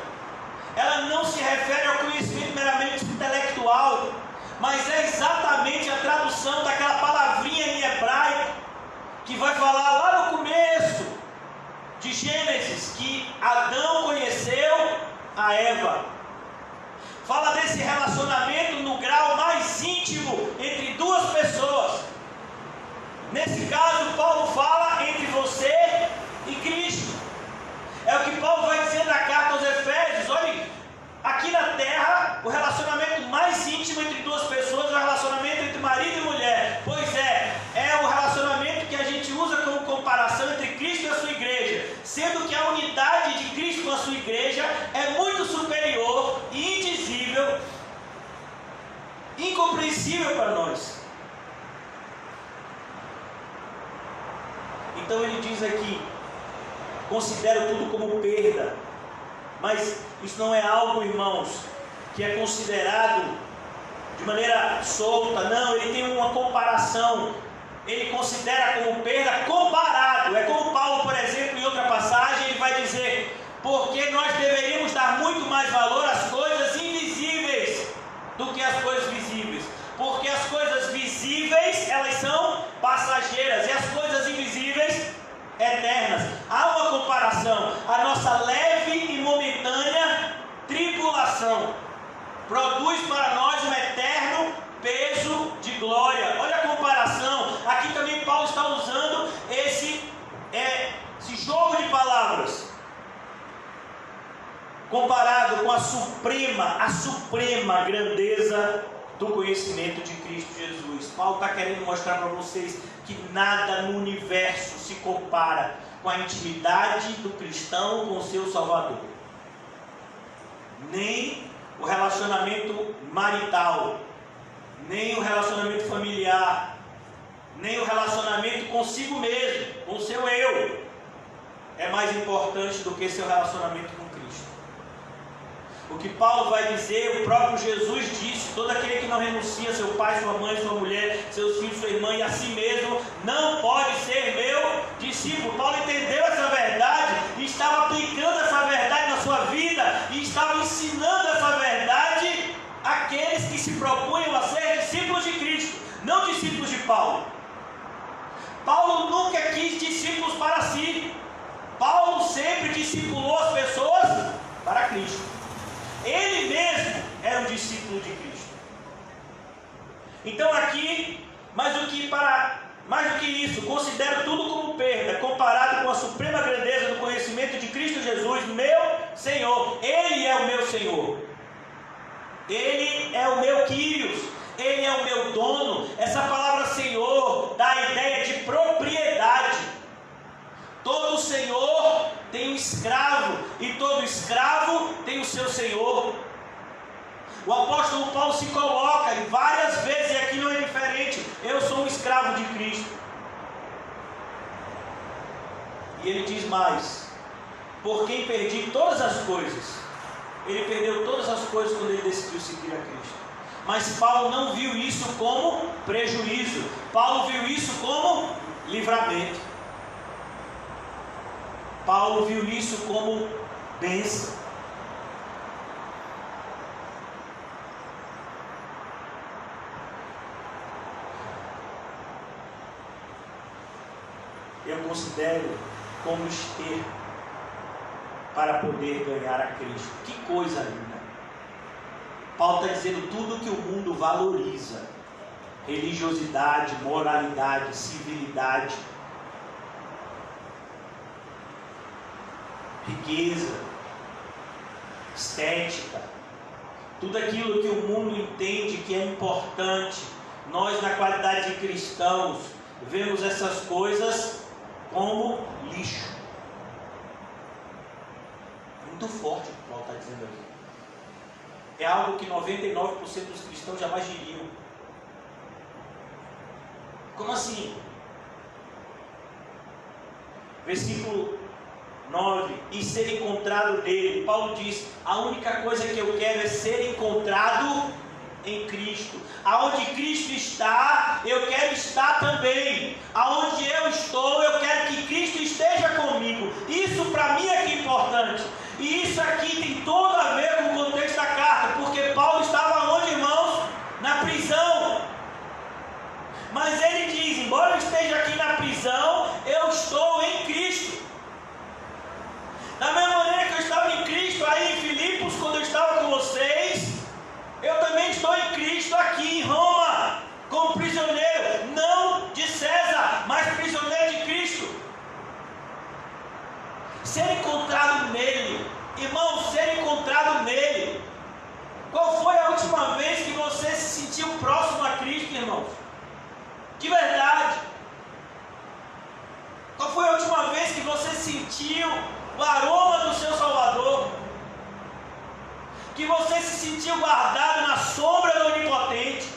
Ela não se refere ao conhecimento meramente intelectual, mas é exatamente a tradução daquela palavrinha em hebraico, que vai falar lá no começo de Gênesis, que Adão conheceu a Eva. Fala desse relacionamento no grau mais íntimo entre duas pessoas. Nesse caso, Paulo fala entre você e Cristo. É o que Paulo vai dizer na carta aos Efésios. Olha, aqui na terra, o relacionamento mais íntimo entre duas pessoas é o relacionamento entre marido e mulher. Pois é o relacionamento que a gente usa como comparação entre Cristo e a sua igreja. Sendo que a unidade de Cristo com a sua igreja é muito superior e indizível, incompreensível para nós. Então ele diz aqui: considero tudo como perda. Mas isso não é algo, irmãos, que é considerado de maneira solta. Não, ele tem uma comparação. Ele considera como perda comparado. É como Paulo, por exemplo, em outra passagem, ele vai dizer: porque nós deveríamos dar muito mais valor às coisas invisíveis do que às coisas visíveis. Porque as coisas visíveis, elas são passageiras, e as coisas invisíveis, eternas. Há uma comparação. A nossa leve e momentânea tribulação produz para nós um eterno peso de glória. Olha a comparação. Aqui também Paulo está usando esse jogo de palavras, comparado com a suprema grandeza do conhecimento de Cristo Jesus. Paulo está querendo mostrar para vocês que nada no universo se compara com a intimidade do cristão com o seu Salvador. Nem o relacionamento marital, nem o relacionamento familiar, nem o relacionamento consigo mesmo, com o seu eu, é mais importante do que seu relacionamento com Cristo. O que Paulo vai dizer, o próprio Jesus disse: todo aquele que não renuncia a seu pai, sua mãe, sua mulher, seus filhos, sua irmã e a si mesmo, não pode ser meu discípulo. Paulo entendeu essa verdade e estava aplicando essa verdade na sua vida, e estava ensinando essa verdade àqueles que se propunham a ser discípulos de Cristo, não discípulos de Paulo. Paulo nunca quis discípulos para si. Paulo sempre discipulou as pessoas para Cristo. Ele mesmo era um discípulo de Cristo. Então aqui, mais do que isso, considero tudo como perda, comparado com a suprema grandeza do conhecimento de Cristo Jesus, meu Senhor. Ele é o meu Senhor. Ele é o meu Kyrios. Ele é o meu dono. Essa palavra Senhor dá a ideia de propriedade. Todo senhor tem um escravo, e todo escravo tem o seu senhor. O apóstolo Paulo se coloca em várias vezes, e aqui não é diferente: eu sou um escravo de Cristo. E ele diz mais: por quem perdi todas as coisas. Ele perdeu todas as coisas quando ele decidiu seguir a Cristo. Mas Paulo não viu isso como prejuízo. Paulo viu isso como livramento. Paulo viu isso como bênção. Eu considero como esterco para poder ganhar a Cristo. Que coisa linda! Paulo está dizendo tudo que o mundo valoriza: religiosidade, moralidade, civilidade, riqueza, estética, tudo aquilo que o mundo entende que é importante. Nós, na qualidade de cristãos, vemos essas coisas como lixo. Muito forte o que Paulo está dizendo aqui. É algo que 99% dos cristãos jamais diriam. Como assim? Versículo 9. E ser encontrado nele. Paulo diz: a única coisa que eu quero é ser encontrado em Cristo. Aonde Cristo está, eu quero estar também. Aonde eu estou, eu quero que Cristo esteja comigo. Isso para mim é que é importante. E isso aqui tem tudo a ver com o contexto da carta, porque Paulo estava onde, irmãos? Na prisão. Mas ele diz: embora eu esteja aqui na prisão, eu estou em Cristo. Da mesma maneira que eu estava em Cristo aí em Filipos, quando eu estava com vocês, eu também estou em Cristo aqui em Roma, como prisioneiro, não de César, mas prisioneiro de Cristo. Ser encontrado nele, irmão, ser encontrado nele. Qual foi a última vez que você se sentiu próximo a Cristo, irmãos? De verdade. Qual foi a última vez que você sentiu o aroma do seu Salvador? Que você se sentiu guardado na sombra do Onipotente?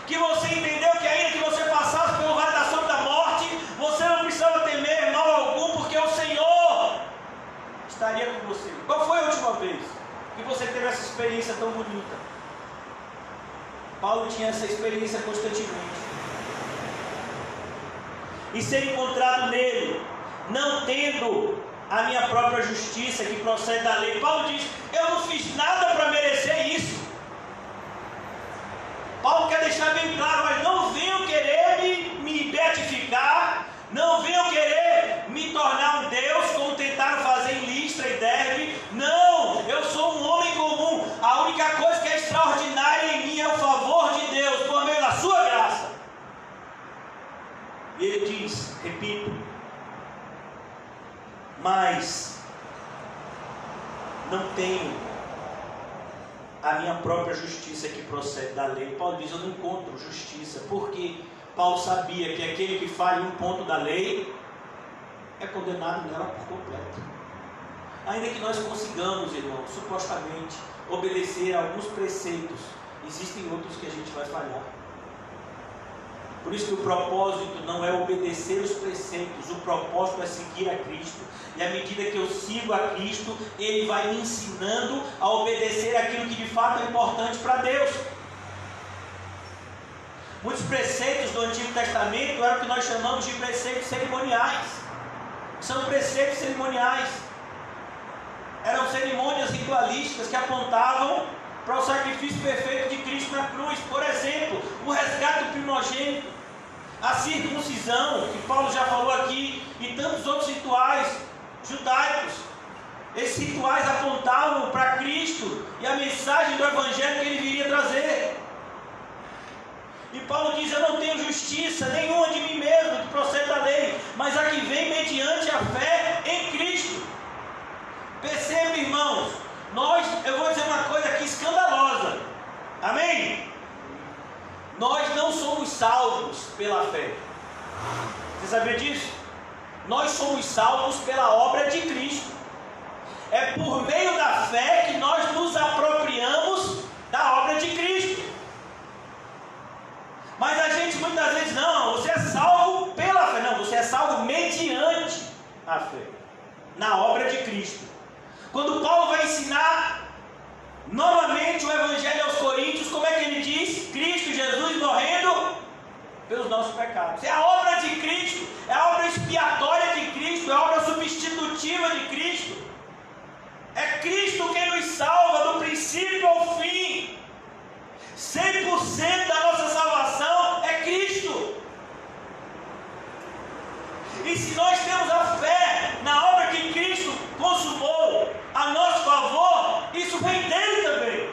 Que você entendeu que ainda que você passasse pelo vale da sombra da morte, você não precisava temer mal algum, porque o Senhor estaria com você. Qual foi a última vez que você teve essa experiência tão bonita? Paulo tinha essa experiência constantemente. E ser encontrado nele, não tendo a minha própria justiça que procede da lei. Paulo diz: eu não fiz nada para merecer isso. Paulo quer deixar bem claro: mas não venham querer me beatificar, não venham querer me tornar um Deus, como tentaram fazer em Listra e Derbe. Não, eu sou um homem comum. A única coisa que é extraordinária em mim é o favor de Deus, por meio da sua graça. E ele diz, repito, mas não tenho a minha própria justiça que procede da lei. Paulo diz: eu não encontro justiça, porque Paulo sabia que aquele que falha um ponto da lei é condenado nela por completo. Ainda que nós consigamos, irmãos, supostamente obedecer a alguns preceitos, existem outros que a gente vai falhar. Por isso que o propósito não é obedecer os preceitos, o propósito é seguir a Cristo. E à medida que eu sigo a Cristo, Ele vai me ensinando a obedecer aquilo que de fato é importante para Deus. Muitos preceitos do Antigo Testamento eram o que nós chamamos de preceitos cerimoniais. São preceitos cerimoniais. Eram cerimônias ritualísticas que apontavam para o sacrifício perfeito de Cristo na cruz. Por exemplo, o resgate do primogênito, a circuncisão, que Paulo já falou aqui, e tantos outros rituais judaicos. Esses rituais apontavam para Cristo e a mensagem do Evangelho que Ele viria trazer. E Paulo diz: eu não tenho justiça nenhuma de mim mesmo que procede da lei, mas a que vem mediante a fé em Cristo. Perceba, irmãos, eu vou dizer uma coisa aqui escandalosa. Amém? Nós não somos salvos pela fé. Você sabia disso? Nós somos salvos pela obra de Cristo. É por meio da fé que nós nos apropriamos da obra de Cristo. Mas a gente muitas vezes: não, você é salvo pela fé. Não, você é salvo mediante a fé, na obra de Cristo. Quando Paulo vai ensinar novamente o Evangelho aos Coríntios, como é que ele diz? Cristo Jesus morrendo pelos nossos pecados. É a obra de Cristo, é a obra expiatória de Cristo, é a obra substitutiva de Cristo. É Cristo quem nos salva do princípio ao fim. 100% da nossa salvação é Cristo. E se nós temos a fé na obra que Cristo consumou a nosso favor, isso vem dele também.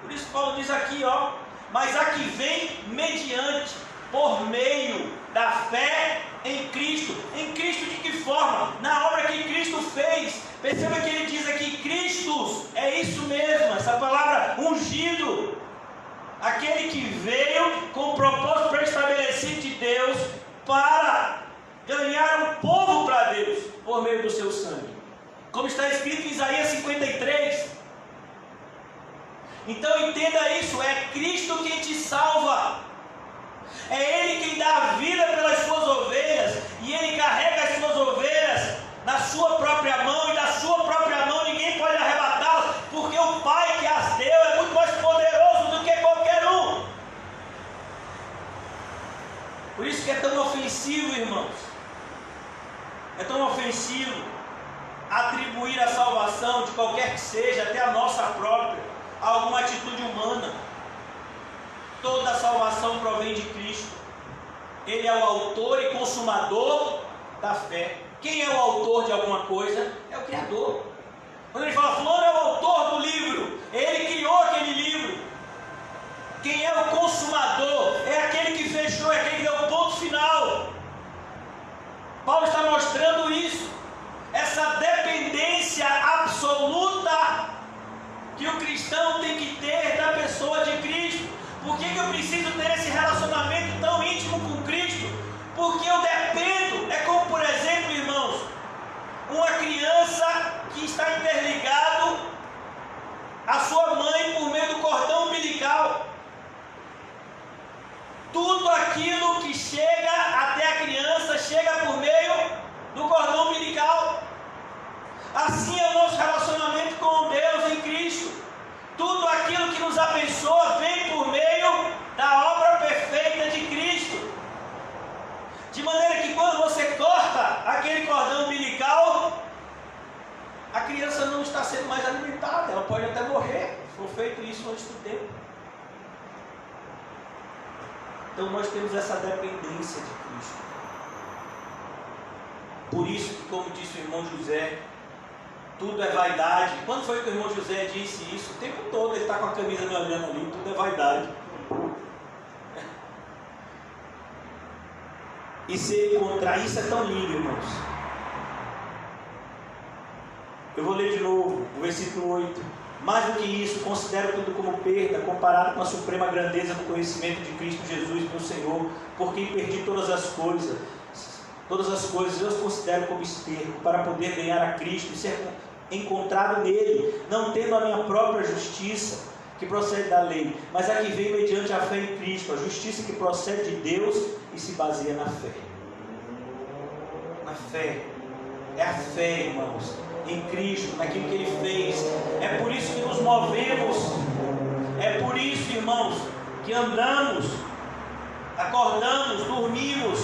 Por isso Paulo diz aqui, mas a que vem mediante, por meio da fé em Cristo. Em Cristo de que forma? Na obra que Cristo fez. Perceba que ele diz aqui: Cristo, é isso mesmo, essa palavra ungido, aquele que veio com o propósito pré-estabelecido de Deus para ganhar um povo para Deus. por meio do seu sangue. Como está escrito em Isaías 53. Então entenda isso, é Cristo quem te salva. É Ele quem dá a vida pelas suas ovelhas. E Ele carrega as suas ovelhas na sua própria mão. E da sua própria mão ninguém pode arrebatá-las. Porque o Pai que as deu é muito mais poderoso do que qualquer um. Por isso que é tão ofensivo, irmãos. É tão ofensivo atribuir a salvação de qualquer que seja, até a nossa própria, a alguma atitude humana. Toda a salvação provém de Cristo. Ele é o autor e consumador da fé. Quem é o autor de alguma coisa? É o Criador. Quando ele fala, fulano é o autor do livro, ele criou aquele livro. Quem é o consumador? É aquele que fechou, é aquele que deu o ponto final. Paulo está mostrando isso. Essa dependência absoluta que o cristão tem que ter da pessoa de Cristo. Por que eu preciso ter esse relacionamento tão íntimo com Cristo? Porque eu dependo. É como, por exemplo, irmãos, uma criança que está interligado à sua mãe por meio do cordão umbilical. Tudo aquilo que chega até a criança chega por meio do cordão umbilical. Assim é o nosso relacionamento com Deus em Cristo. Tudo aquilo que nos abençoa vem por meio da obra perfeita de Cristo. De maneira que quando você corta aquele cordão umbilical, a criança não está sendo mais alimentada, ela pode até morrer, se for feito isso antes do tempo. Então nós temos essa dependência de Cristo. Por isso que, como disse o irmão José, tudo é vaidade. Quando foi que o irmão José disse isso? O tempo todo ele está com a camisa me olhando ali, tudo é vaidade. E se ele encontrar isso é tão lindo, irmãos. Eu vou ler de novo o versículo 8. Mais do que isso, considero tudo como perda, comparado com a suprema grandeza do conhecimento de Cristo Jesus, meu Senhor, por quem perdi todas as coisas. Todas as coisas eu as considero como esterco, para poder ganhar a Cristo e ser encontrado nele, não tendo a minha própria justiça, que procede da lei, mas a que vem mediante a fé em Cristo, a justiça que procede de Deus e se baseia na fé. Na fé. É a fé, irmãos, em Cristo, naquilo que Ele fez. É por isso que nos movemos. É por isso, irmãos, que andamos, acordamos, dormimos.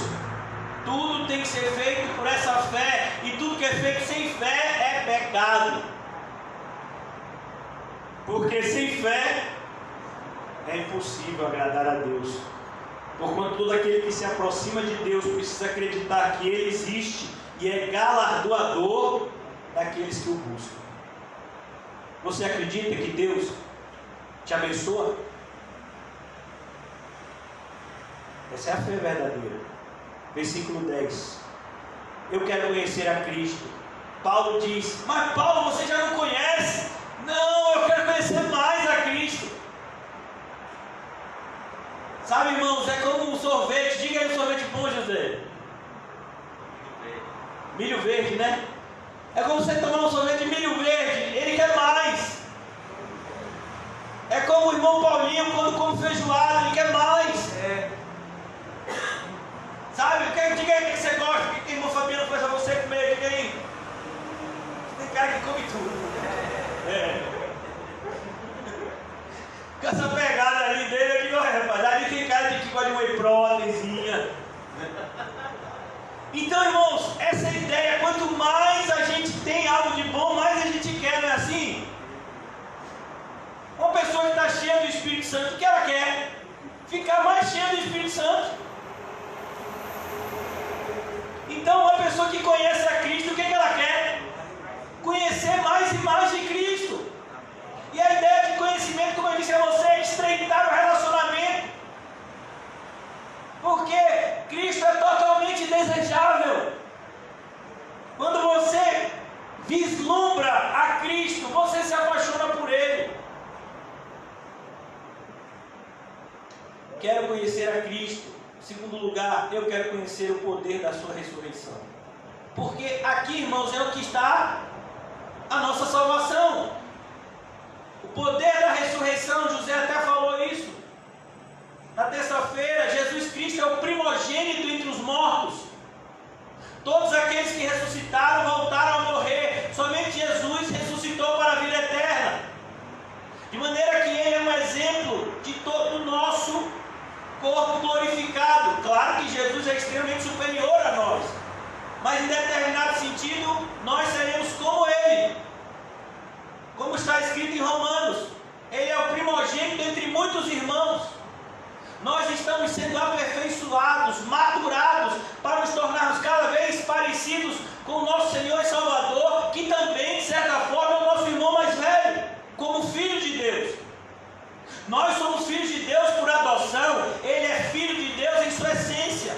Tudo tem que ser feito por essa fé. E tudo que é feito sem fé é pecado. Porque sem fé é impossível agradar a Deus. Porquanto todo aquele que se aproxima de Deus precisa acreditar que Ele existe e é galardoador daqueles que o buscam. Você acredita que Deus te abençoa? Essa é a fé verdadeira. Versículo 10. Eu quero conhecer a Cristo. Paulo diz, mas Paulo, você já não conhece? Não, eu quero conhecer mais a Cristo. Sabe, irmãos, é como um sorvete. Diga aí um sorvete bom, José. Milho verde, né? É como você tomar um sorvete de milho verde. Ele quer mais. É como o irmão Paulinho quando come feijoada. Ele quer mais. Sabe? Diga aí o que você gosta. O que o irmão Fabiano faz a você comer? Diga aí. Tem cara que come tudo. Com essa pegada ali dele, eu digo, rapaz, ali tem cara de que gosta de uma prótesinha. Então, irmãos, essa ideia, quanto mais a gente tem algo de bom, mais a gente quer, não é assim? Uma pessoa que está cheia do Espírito Santo, o que ela quer? Ficar mais cheia do Espírito Santo. Então, uma pessoa que conhece a Cristo, o que ela quer? Conhecer mais e mais de Cristo. E a ideia de conhecimento, como eu disse a você, é estreitar o relacionamento. Porque Cristo é totalmente desejável. Quando você vislumbra a Cristo, você se apaixona por Ele. Quero conhecer a Cristo. Em segundo lugar, eu quero conhecer o poder da sua ressurreição. Porque aqui, irmãos, é o que está a nossa salvação. O poder da ressurreição, José até falou isso. Na terça-feira, Jesus Cristo é o primogênito entre os mortos. Todos aqueles que ressuscitaram voltaram a morrer. Somente Jesus ressuscitou para a vida eterna. De maneira que Ele é um exemplo de todo o nosso corpo glorificado. Claro que Jesus é extremamente superior a nós. Mas em determinado sentido, nós seremos como Ele. Como está escrito em Romanos, Ele é o primogênito entre muitos irmãos. Nós estamos sendo aperfeiçoados, maturados, para nos tornarmos cada vez parecidos com o nosso Senhor e Salvador, que também, de certa forma, é o nosso irmão mais velho, como filho de Deus. Nós somos filhos de Deus por adoção, Ele é filho de Deus em sua essência.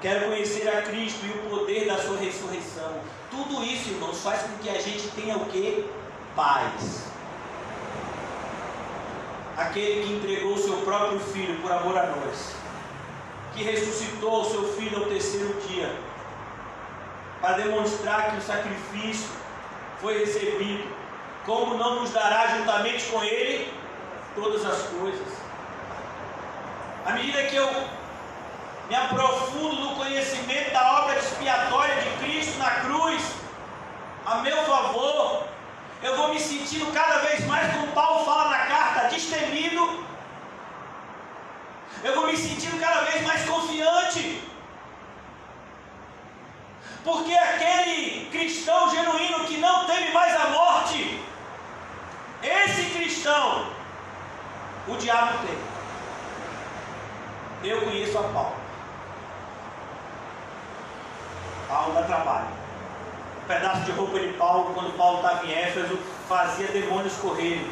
Quero conhecer a Cristo e o poder da sua ressurreição. Tudo isso, irmãos, faz com que a gente tenha o quê? Paz. Aquele que entregou o seu próprio Filho por amor a nós, que ressuscitou o seu Filho ao terceiro dia, para demonstrar que o sacrifício foi recebido, como não nos dará juntamente com Ele todas as coisas? À medida que eu me aprofundo no conhecimento da obra expiatória de Cristo na cruz, a meu favor, eu vou me sentindo cada vez mais, como Paulo fala na carta, destemido. Eu vou me sentindo cada vez mais confiante. Porque aquele cristão genuíno que não teme mais a morte, esse cristão, o diabo tem. Eu conheço a Paulo. Paulo dá trabalho. Um pedaço de roupa de Paulo, quando Paulo estava em Éfeso, fazia demônios correrem.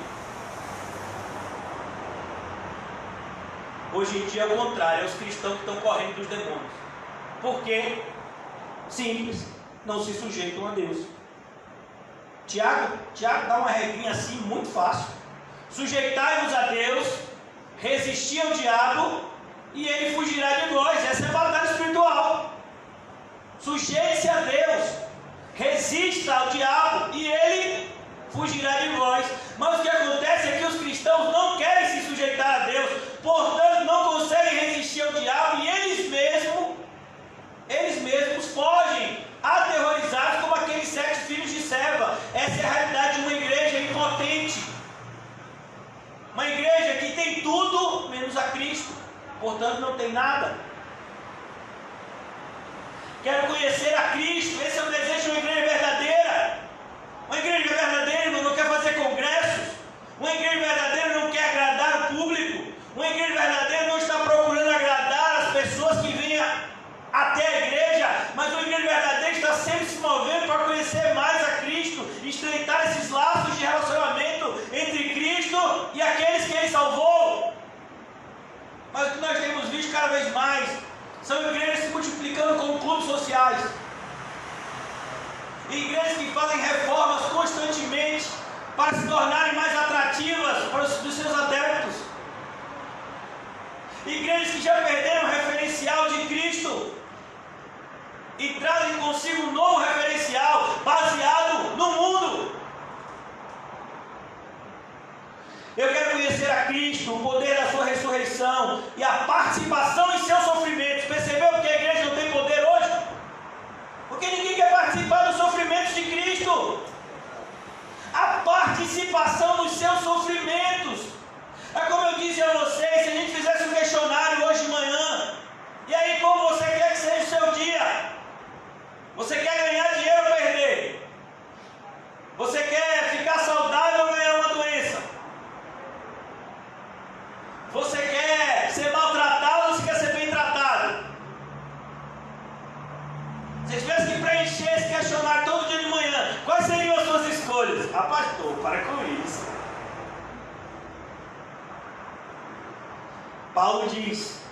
Hoje em dia é o contrário, é os cristãos que estão correndo dos demônios. Por quê? Simples, não se sujeitam a Deus. Tiago dá uma regrinha assim muito fácil. Sujeitai-vos a Deus, resisti ao diabo e ele fugirá de vós. Essa é a batalha espiritual. Sujeite-se a Deus, resista ao diabo e ele fugirá de vós. Mas o que acontece é que os cristãos não querem se sujeitar a Deus, portanto não conseguem resistir ao diabo e eles mesmos fogem, aterrorizados como aqueles 7 filhos de Seva. Essa é a realidade de uma igreja impotente, uma igreja que tem tudo menos a Cristo, portanto não tem nada. Quero conhecer a Cristo, esse é o desejo de uma igreja verdadeira. Uma igreja verdadeira não quer fazer congressos, uma igreja verdadeira não quer agradar o público, uma igreja verdadeira não está procurando agradar as pessoas que vêm até a igreja, mas uma igreja verdadeira está sempre se movendo para conhecer mais a Cristo, estreitar esses laços de relacionamento entre Cristo e aqueles que Ele salvou. Mas o que nós temos visto cada vez mais são igrejas se multiplicando como clubes sociais, igrejas que fazem reformas constantemente para se tornarem mais atrativas para os seus adeptos, igrejas que já perderam o referencial de Cristo e trazem consigo um novo referencial baseado no mundo. Eu quero conhecer a Cristo, o poder da sua ressurreição e a participação em seus sofrimentos. Percebeu porque a igreja não tem poder hoje? Porque ninguém quer participar dos sofrimentos de Cristo. A participação nos seus sofrimentos. É como eu disse a vocês, se a gente fizesse um questionário hoje de manhã, e aí como você quer que seja o seu dia? Você quer ganhar dinheiro ou perder? Você quer ficar saudável ou ganhar uma doença? Você quer ser maltratado ou você quer ser bem tratado? Se tivesse que preencher esse questionário todo dia de manhã, quais seriam as suas escolhas? Ah, pastor, para com isso. Paulo diz,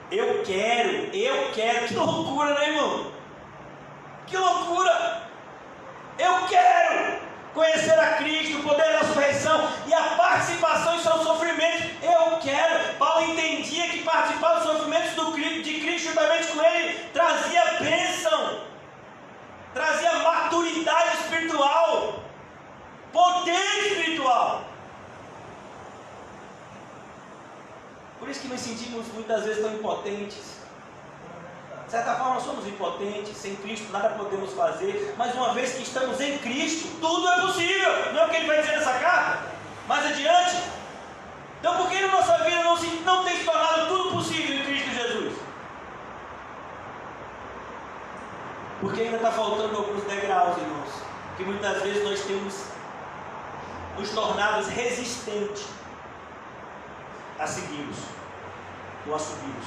eu quero, que loucura, né, irmão? Que loucura! Eu quero conhecer a Cristo, o poder da ressurreição e a participação em seus sofrimentos. Eu quero. Paulo entendia que participar dos sofrimentos de Cristo juntamente com ele trazia muitas vezes estão impotentes. De certa forma somos impotentes, sem Cristo nada podemos fazer, mas uma vez que estamos em Cristo, tudo é possível. Não é o que ele vai dizer nessa carta? Mais adiante. Então por que na nossa vida não tem se tornado tudo possível em Cristo Jesus? Porque ainda está faltando alguns degraus, irmãos, que muitas vezes nós temos nos tornados resistentes a segui-los ou a subir-los.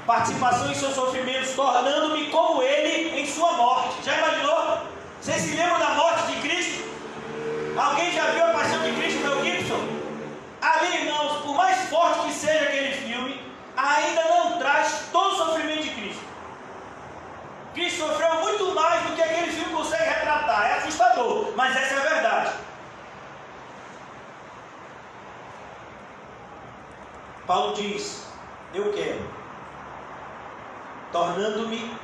Participação em seus sofrimentos, tornando-me como ele em sua morte. Já imaginou? Vocês se lembram da morte de Cristo? Alguém já viu a Paixão de Cristo, Mel Gibson? Ali, irmãos, por mais forte que seja aquele filme, ainda não traz todo o sofrimento de Cristo. Cristo sofreu muito mais do que aquele filme consegue retratar. É assustador, mas essa é a verdade. Paulo diz: eu quero, tornando-me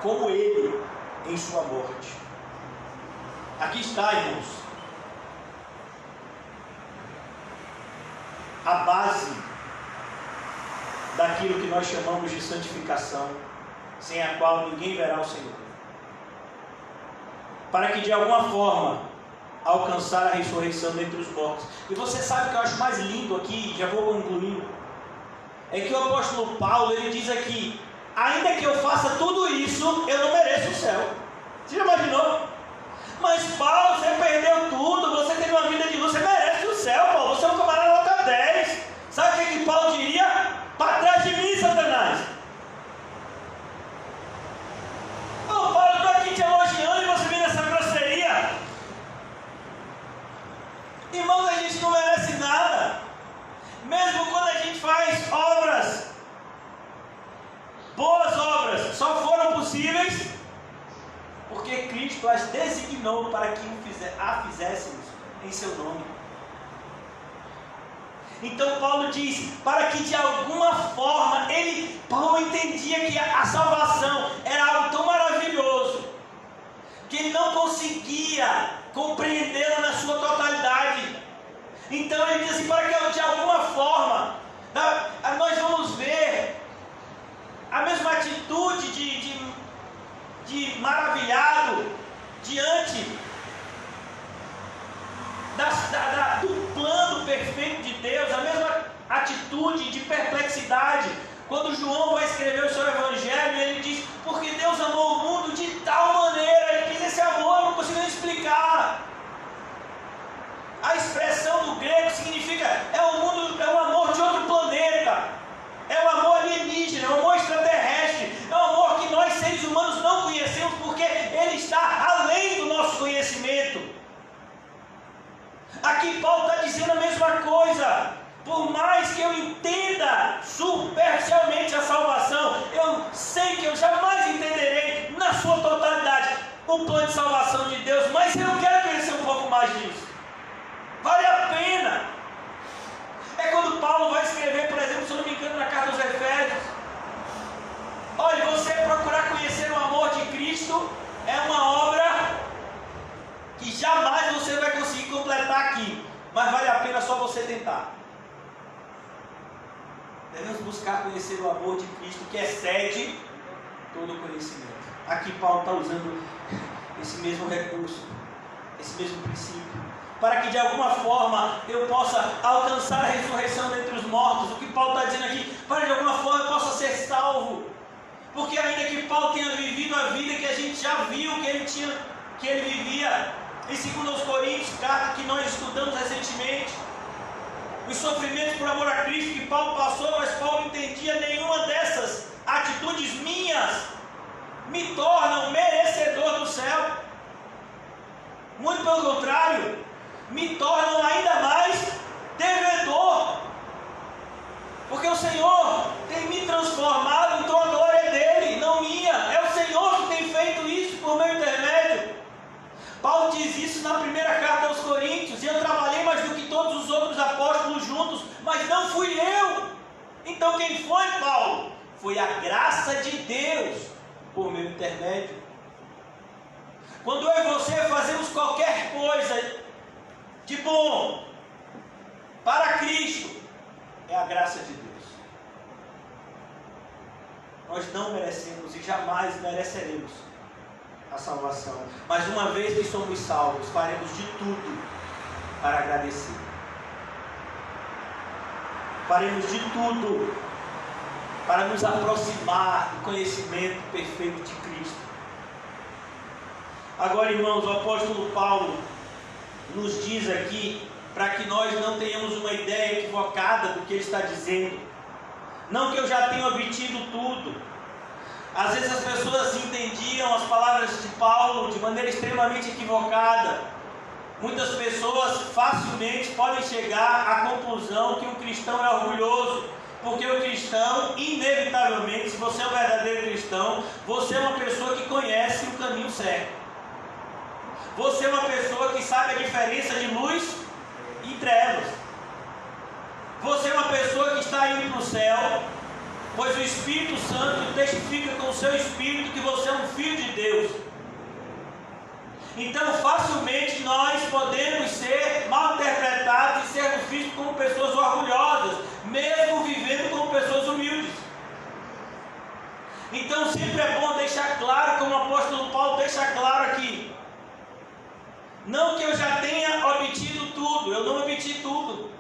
como ele em sua morte. Aqui está, irmãos, a base daquilo que nós chamamos de santificação, sem a qual ninguém verá o Senhor. Para que de alguma forma alcançar a ressurreição dentre os mortos. E você sabe o que eu acho mais lindo aqui, já vou concluindo, é que o apóstolo Paulo, ele diz aqui: ainda que eu faça tudo isso, eu não mereço o céu. Você já imaginou? Mas Paulo, você perdeu tudo, você teve uma vida de luz, você merece o céu, Paulo, você é um camarada nota 10. Sabe o que Paulo diria? Para trás de mim, Satanás. Ô Paulo, eu estou aqui te elogiando e você vem nessa grosseria. Irmãos, a gente não merece nada. Mesmo quando a gente faz obras, boas obras, só foram possíveis porque Cristo as designou para que a fizéssemos em seu nome. Então Paulo diz, para que de alguma forma, Paulo entendia que a salvação era algo tão maravilhoso, que ele não conseguia compreendê-la na sua totalidade. Então ele diz assim, para que de alguma forma, nós vamos ver a mesma atitude de maravilhado diante do plano perfeito de Deus, a mesma atitude de perplexidade. Quando João vai escrever o seu evangelho, ele diz, porque Deus amou o mundo de tal maneira, ele diz, esse amor eu não consigo nem explicar. A expressão do grego significa, é um amor de outro planeta, é um amor alienígena, é um amor extraterrestre, é um amor que nós seres humanos não conhecemos, porque ele está além do nosso conhecimento. Aqui Paulo está dizendo a mesma coisa. Por mais que eu entenda superficialmente a salvação, eu sei que eu jamais entenderei na sua totalidade o plano de salvação de Deus, mas eu quero conhecer um pouco mais disso. Vale a pena. É quando Paulo vai escrever, por exemplo, se eu não me engano, na carta aos Efésios, olha, você procurar conhecer o amor de Cristo é uma obra que jamais você vai conseguir completar aqui, mas vale a pena só você tentar. Devemos buscar conhecer o amor de Cristo, que excede todo o conhecimento. Aqui Paulo está usando esse mesmo recurso, esse mesmo princípio, para que de alguma forma eu possa alcançar a ressurreição dentre os mortos. O que Paulo está dizendo aqui, para que de alguma forma eu possa ser salvo, porque ainda que Paulo tenha vivido a vida que a gente já viu que ele vivia em 2 Coríntios, carta que nós estudamos recentemente, os sofrimentos por amor a Cristo que Paulo passou, mas Paulo entendia nenhuma dessas atitudes minhas me tornam merecedor do céu. Muito pelo contrário, me tornam ainda mais devedor, porque o Senhor tem me transformado, então a glória é dele, não minha. É o Senhor que tem feito isso por meu intermédio. Paulo diz isso na primeira carta aos Coríntios, e eu trabalhei mais do que todos os outros apóstolos juntos, mas não fui eu. Então quem foi, Paulo? Foi a graça de Deus por meu intermédio. Quando eu e você fazemos qualquer coisa de bom para Cristo, é a graça de Deus. Nós não merecemos e jamais mereceremos a salvação. Mas uma vez que somos salvos, faremos de tudo para agradecer. Faremos de tudo para nos aproximar do conhecimento perfeito de Cristo. Agora, irmãos, o apóstolo Paulo nos diz aqui, para que nós não tenhamos uma ideia equivocada do que ele está dizendo. Não que eu já tenha obtido tudo. Às vezes as pessoas entendiam as palavras de Paulo de maneira extremamente equivocada. Muitas pessoas facilmente podem chegar à conclusão que o cristão é orgulhoso, porque o cristão, inevitavelmente, se você é um verdadeiro cristão, você é uma pessoa que conhece o caminho certo. Você é uma pessoa que sabe a diferença de luz e trevas. Você é uma pessoa que está indo para o céu, pois o Espírito Santo testifica com o seu Espírito que você é um filho de Deus. Então, facilmente nós podemos ser mal interpretados e sermos vistos como pessoas orgulhosas, mesmo vivendo como pessoas humildes. Então, sempre é bom deixar claro, como o apóstolo Paulo deixa claro aqui, não que eu já tenha obtido tudo, eu não obtive tudo.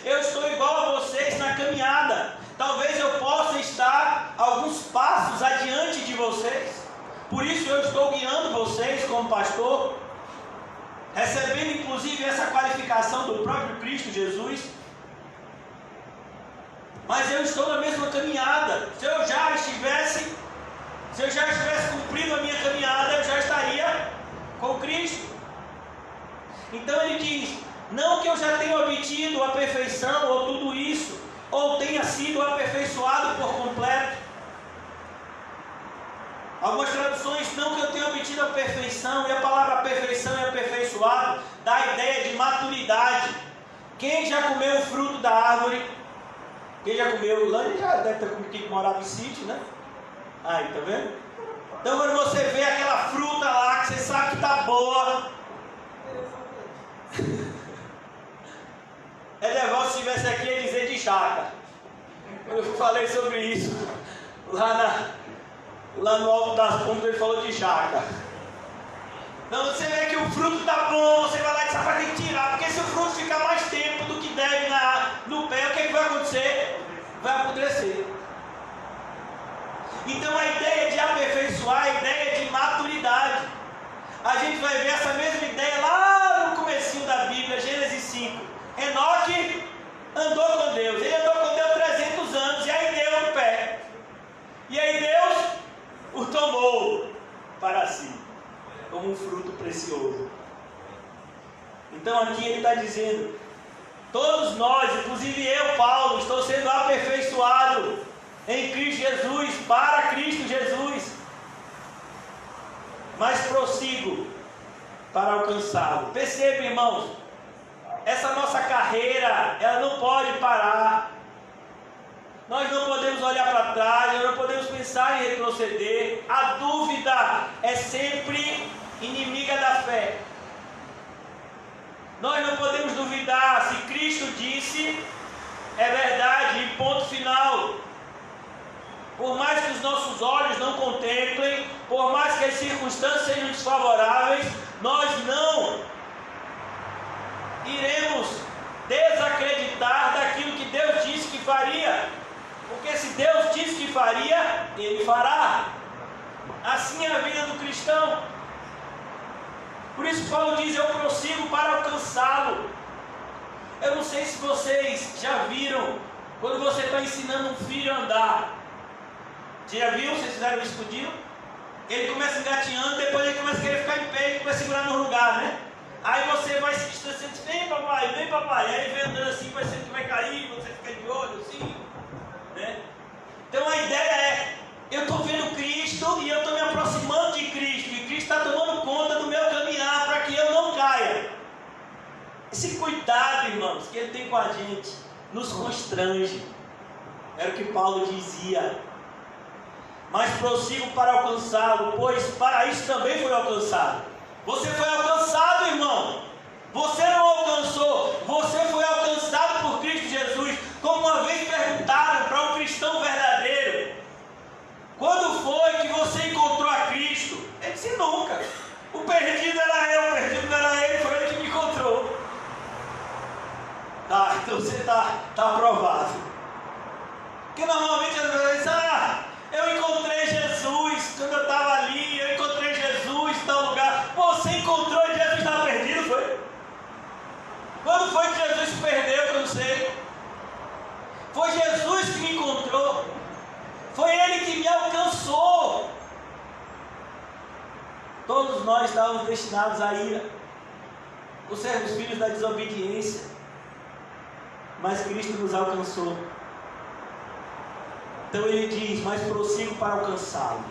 Eu estou igual a vocês na caminhada. Talvez eu possa estar alguns passos adiante de vocês. Por isso eu estou guiando vocês como pastor, recebendo inclusive essa qualificação do próprio Cristo Jesus. Mas eu estou na mesma caminhada. Se eu já estivesse cumprido a minha caminhada, eu já estaria com Cristo. Então ele diz, não que eu já tenha obtido a perfeição ou tudo isso, ou tenha sido aperfeiçoado por completo. Algumas traduções, não que eu tenha obtido a perfeição, e a palavra perfeição e aperfeiçoado dá a ideia de maturidade. Quem já comeu o fruto da árvore? Quem já comeu? Lani já deve ter comido, que morava em sítio, né? Aí, tá vendo? Então quando você vê aquela fruta lá, que você sabe que está boa, Edevaldo, se estivesse aqui, ia dizer de jaca. Eu falei sobre isso lá no Alto das Pontas, ele falou de jaca. Então você vê que o fruto está bom, você vai lá e sabe, vai ter que tirar, porque se o fruto ficar mais tempo do que deve no pé, o que vai acontecer? Vai apodrecer. Então a ideia de aperfeiçoar, a ideia de maturidade, a gente vai ver essa mesma ideia lá no comecinho da Bíblia, Gênesis 5. Enoque andou com Deus, ele andou com Deus 300 anos, e aí deu no pé. E aí Deus o tomou para si, como um fruto precioso. Então aqui ele está dizendo, todos nós, inclusive eu, Paulo, estou sendo aperfeiçoado em Cristo Jesus, para Cristo Jesus, mas prossigo para alcançá-lo. Perceba, irmãos, essa nossa carreira, ela não pode parar. Nós não podemos olhar para trás, nós não podemos pensar em retroceder. A dúvida é sempre inimiga da fé. Nós não podemos duvidar. Se Cristo disse, é verdade, e ponto final. Por mais que os nossos olhos não contemplem, por mais que as circunstâncias sejam desfavoráveis, nós não iremos desacreditar daquilo que Deus disse que faria. Porque se Deus disse que faria, Ele fará. Assim é a vida do cristão. Por isso Paulo diz, eu prossigo para alcançá-lo. Eu não sei se vocês já viram, quando você está ensinando um filho a andar. Você já viu? Vocês fizeram isso com o Dino? Ele começa engatinhando, depois ele começa a querer ficar em pé, ele começa a segurar no lugar, né? Aí você vai se distanciando, vem papai. Aí ele vem andando assim, parecendo que vai cair, você fica de olho assim, né? Então a ideia é, eu estou vendo Cristo e eu estou me aproximando de Cristo, e Cristo está tomando conta do meu caminhar para que eu não caia. Esse cuidado, irmãos, que Ele tem com a gente, nos constrange. Era o que Paulo dizia. Mas prossigo para alcançá-lo, pois para isso também foi alcançado. Você foi alcançado, irmão. Você não alcançou, você foi alcançado por Cristo Jesus. Como uma vez perguntaram para um cristão verdadeiro: quando foi que você encontrou a Cristo? Ele disse: nunca. O perdido era eu, o perdido não era ele, foi ele que me encontrou. Tá, então você está aprovado. Porque normalmente as pessoas dizem: eu encontrei Jesus quando eu estava ali, eu encontrei Jesus em tal lugar. Você encontrou e Jesus estava perdido, foi? Quando foi que Jesus se perdeu? Eu não sei. Foi Jesus que me encontrou. Foi Ele que me alcançou. Todos nós estávamos destinados à ira, por sermos filhos da desobediência, mas Cristo nos alcançou. Então Ele diz: mas prossigo para alcançá-lo,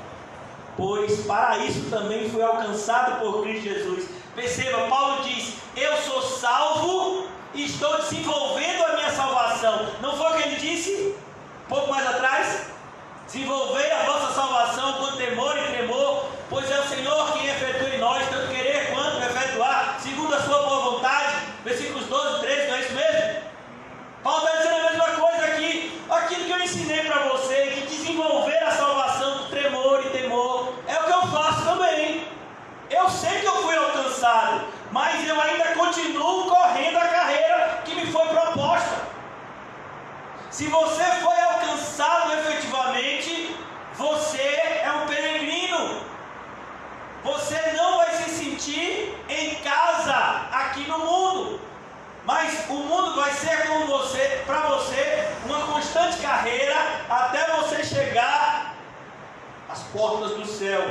pois para isso também fui alcançado por Cristo Jesus. Perceba, Paulo diz: eu sou salvo e estou desenvolvendo a minha salvação. Não foi o que ele disse um pouco mais atrás? Desenvolvei a vossa salvação com temor e tremor, pois é o Senhor quem efetua em nós, tanto querer quanto efetuar, segundo a sua boa vontade. Versículos 12 e 13, não é isso mesmo? Paulo está dizendo a mesma coisa aqui. Aquilo que eu ensinei para você, que desenvolver a salvação com tremor e temor, é o que eu faço também. Eu sei que eu fui alcançado, mas eu ainda continuo correndo a carreira que me foi proposta. Se você foi alcançado efetivamente, você é um peregrino. Você não vai se sentir em casa aqui no mundo, mas o mundo vai ser com você, para você, uma constante carreira até você chegar às portas do céu,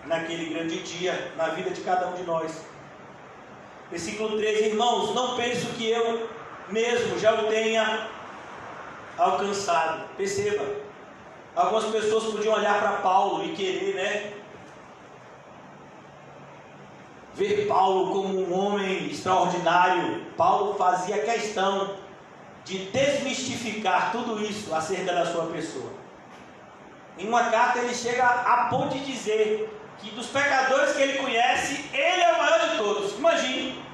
naquele grande dia, na vida de cada um de nós. Versículo 13: irmãos, não penso que eu mesmo já o tenha alcançado. Perceba, algumas pessoas podiam olhar para Paulo e querer, ver Paulo como um homem extraordinário. Paulo fazia questão de desmistificar tudo isso acerca da sua pessoa. Em uma carta ele chega a ponto de dizer que dos pecadores que ele conhece, ele é o maior de todos. Imagine.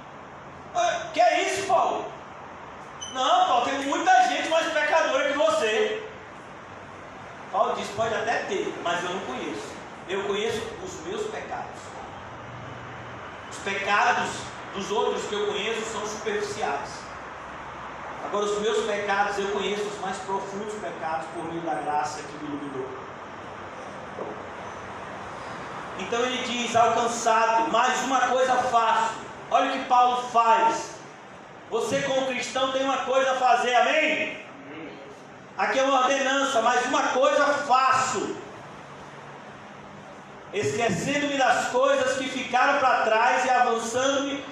Que é isso, Paulo? Não, Paulo, tem muita gente mais pecadora que você. Paulo diz: pode até ter, mas eu não conheço. Eu conheço os meus pecados. Os pecados dos outros que eu conheço são superficiais. Agora, os meus pecados, eu conheço os mais profundos pecados por meio da graça que me iluminou. Então ele diz: alcançado, mas uma coisa faço. Olha o que Paulo faz. Você, como cristão, tem uma coisa a fazer, amém? Aqui é uma ordenança, mas uma coisa faço, esquecendo-me das coisas que ficaram para trás e avançando-me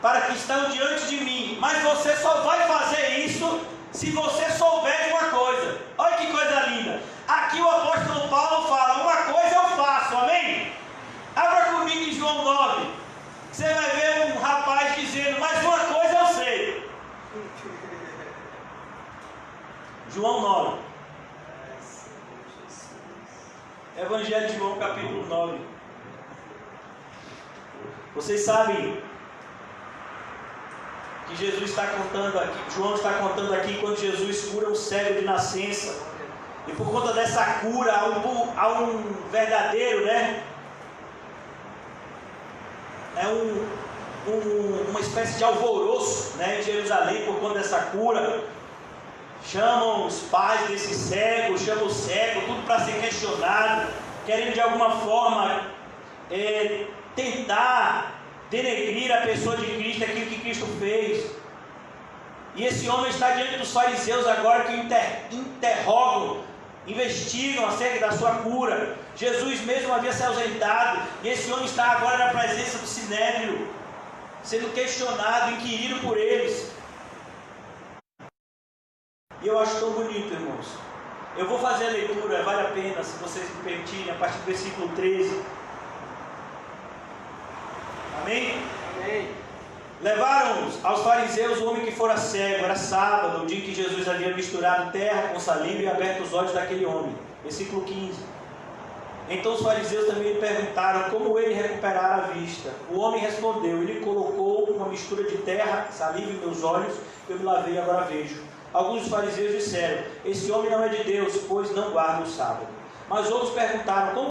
para que estão diante de mim. Mas você só vai fazer isso se você souber de uma coisa. Olha que coisa linda. Aqui o apóstolo Paulo fala: uma coisa eu faço, amém? Abra comigo em João 9. Você vai ver um rapaz dizendo: mas uma coisa eu sei. João 9. Evangelho de João, capítulo 9. Vocês sabem que Jesus está contando aqui, João está contando aqui quando Jesus cura um cego de nascença. E por conta dessa cura há um verdadeiro, uma espécie de alvoroço, em Jerusalém por conta dessa cura. Chamam os pais desse cego, chamam o cego, tudo para ser questionado, querendo de alguma forma tentar denegrir a pessoa de Cristo, aquilo que Cristo fez. E esse homem está diante dos fariseus agora, que interrogam, investigam acerca da sua cura. Jesus mesmo havia se ausentado, e esse homem está agora na presença do Sinédrio, sendo questionado, inquirido por eles. E eu acho tão bonito, irmãos. Eu vou fazer a leitura, vale a pena, se vocês me permitirem, a partir do versículo 13. Amém? Amém. Levaram aos fariseus o homem que fora cego. Era sábado, o dia em que Jesus havia misturado terra com saliva e aberto os olhos daquele homem. Versículo 15. Então os fariseus também lhe perguntaram como ele recuperara a vista. O homem respondeu: ele colocou uma mistura de terra, saliva em meus olhos, eu me lavei e agora vejo. Alguns dos fariseus disseram: esse homem não é de Deus, pois não guarda o sábado. Mas outros perguntaram: como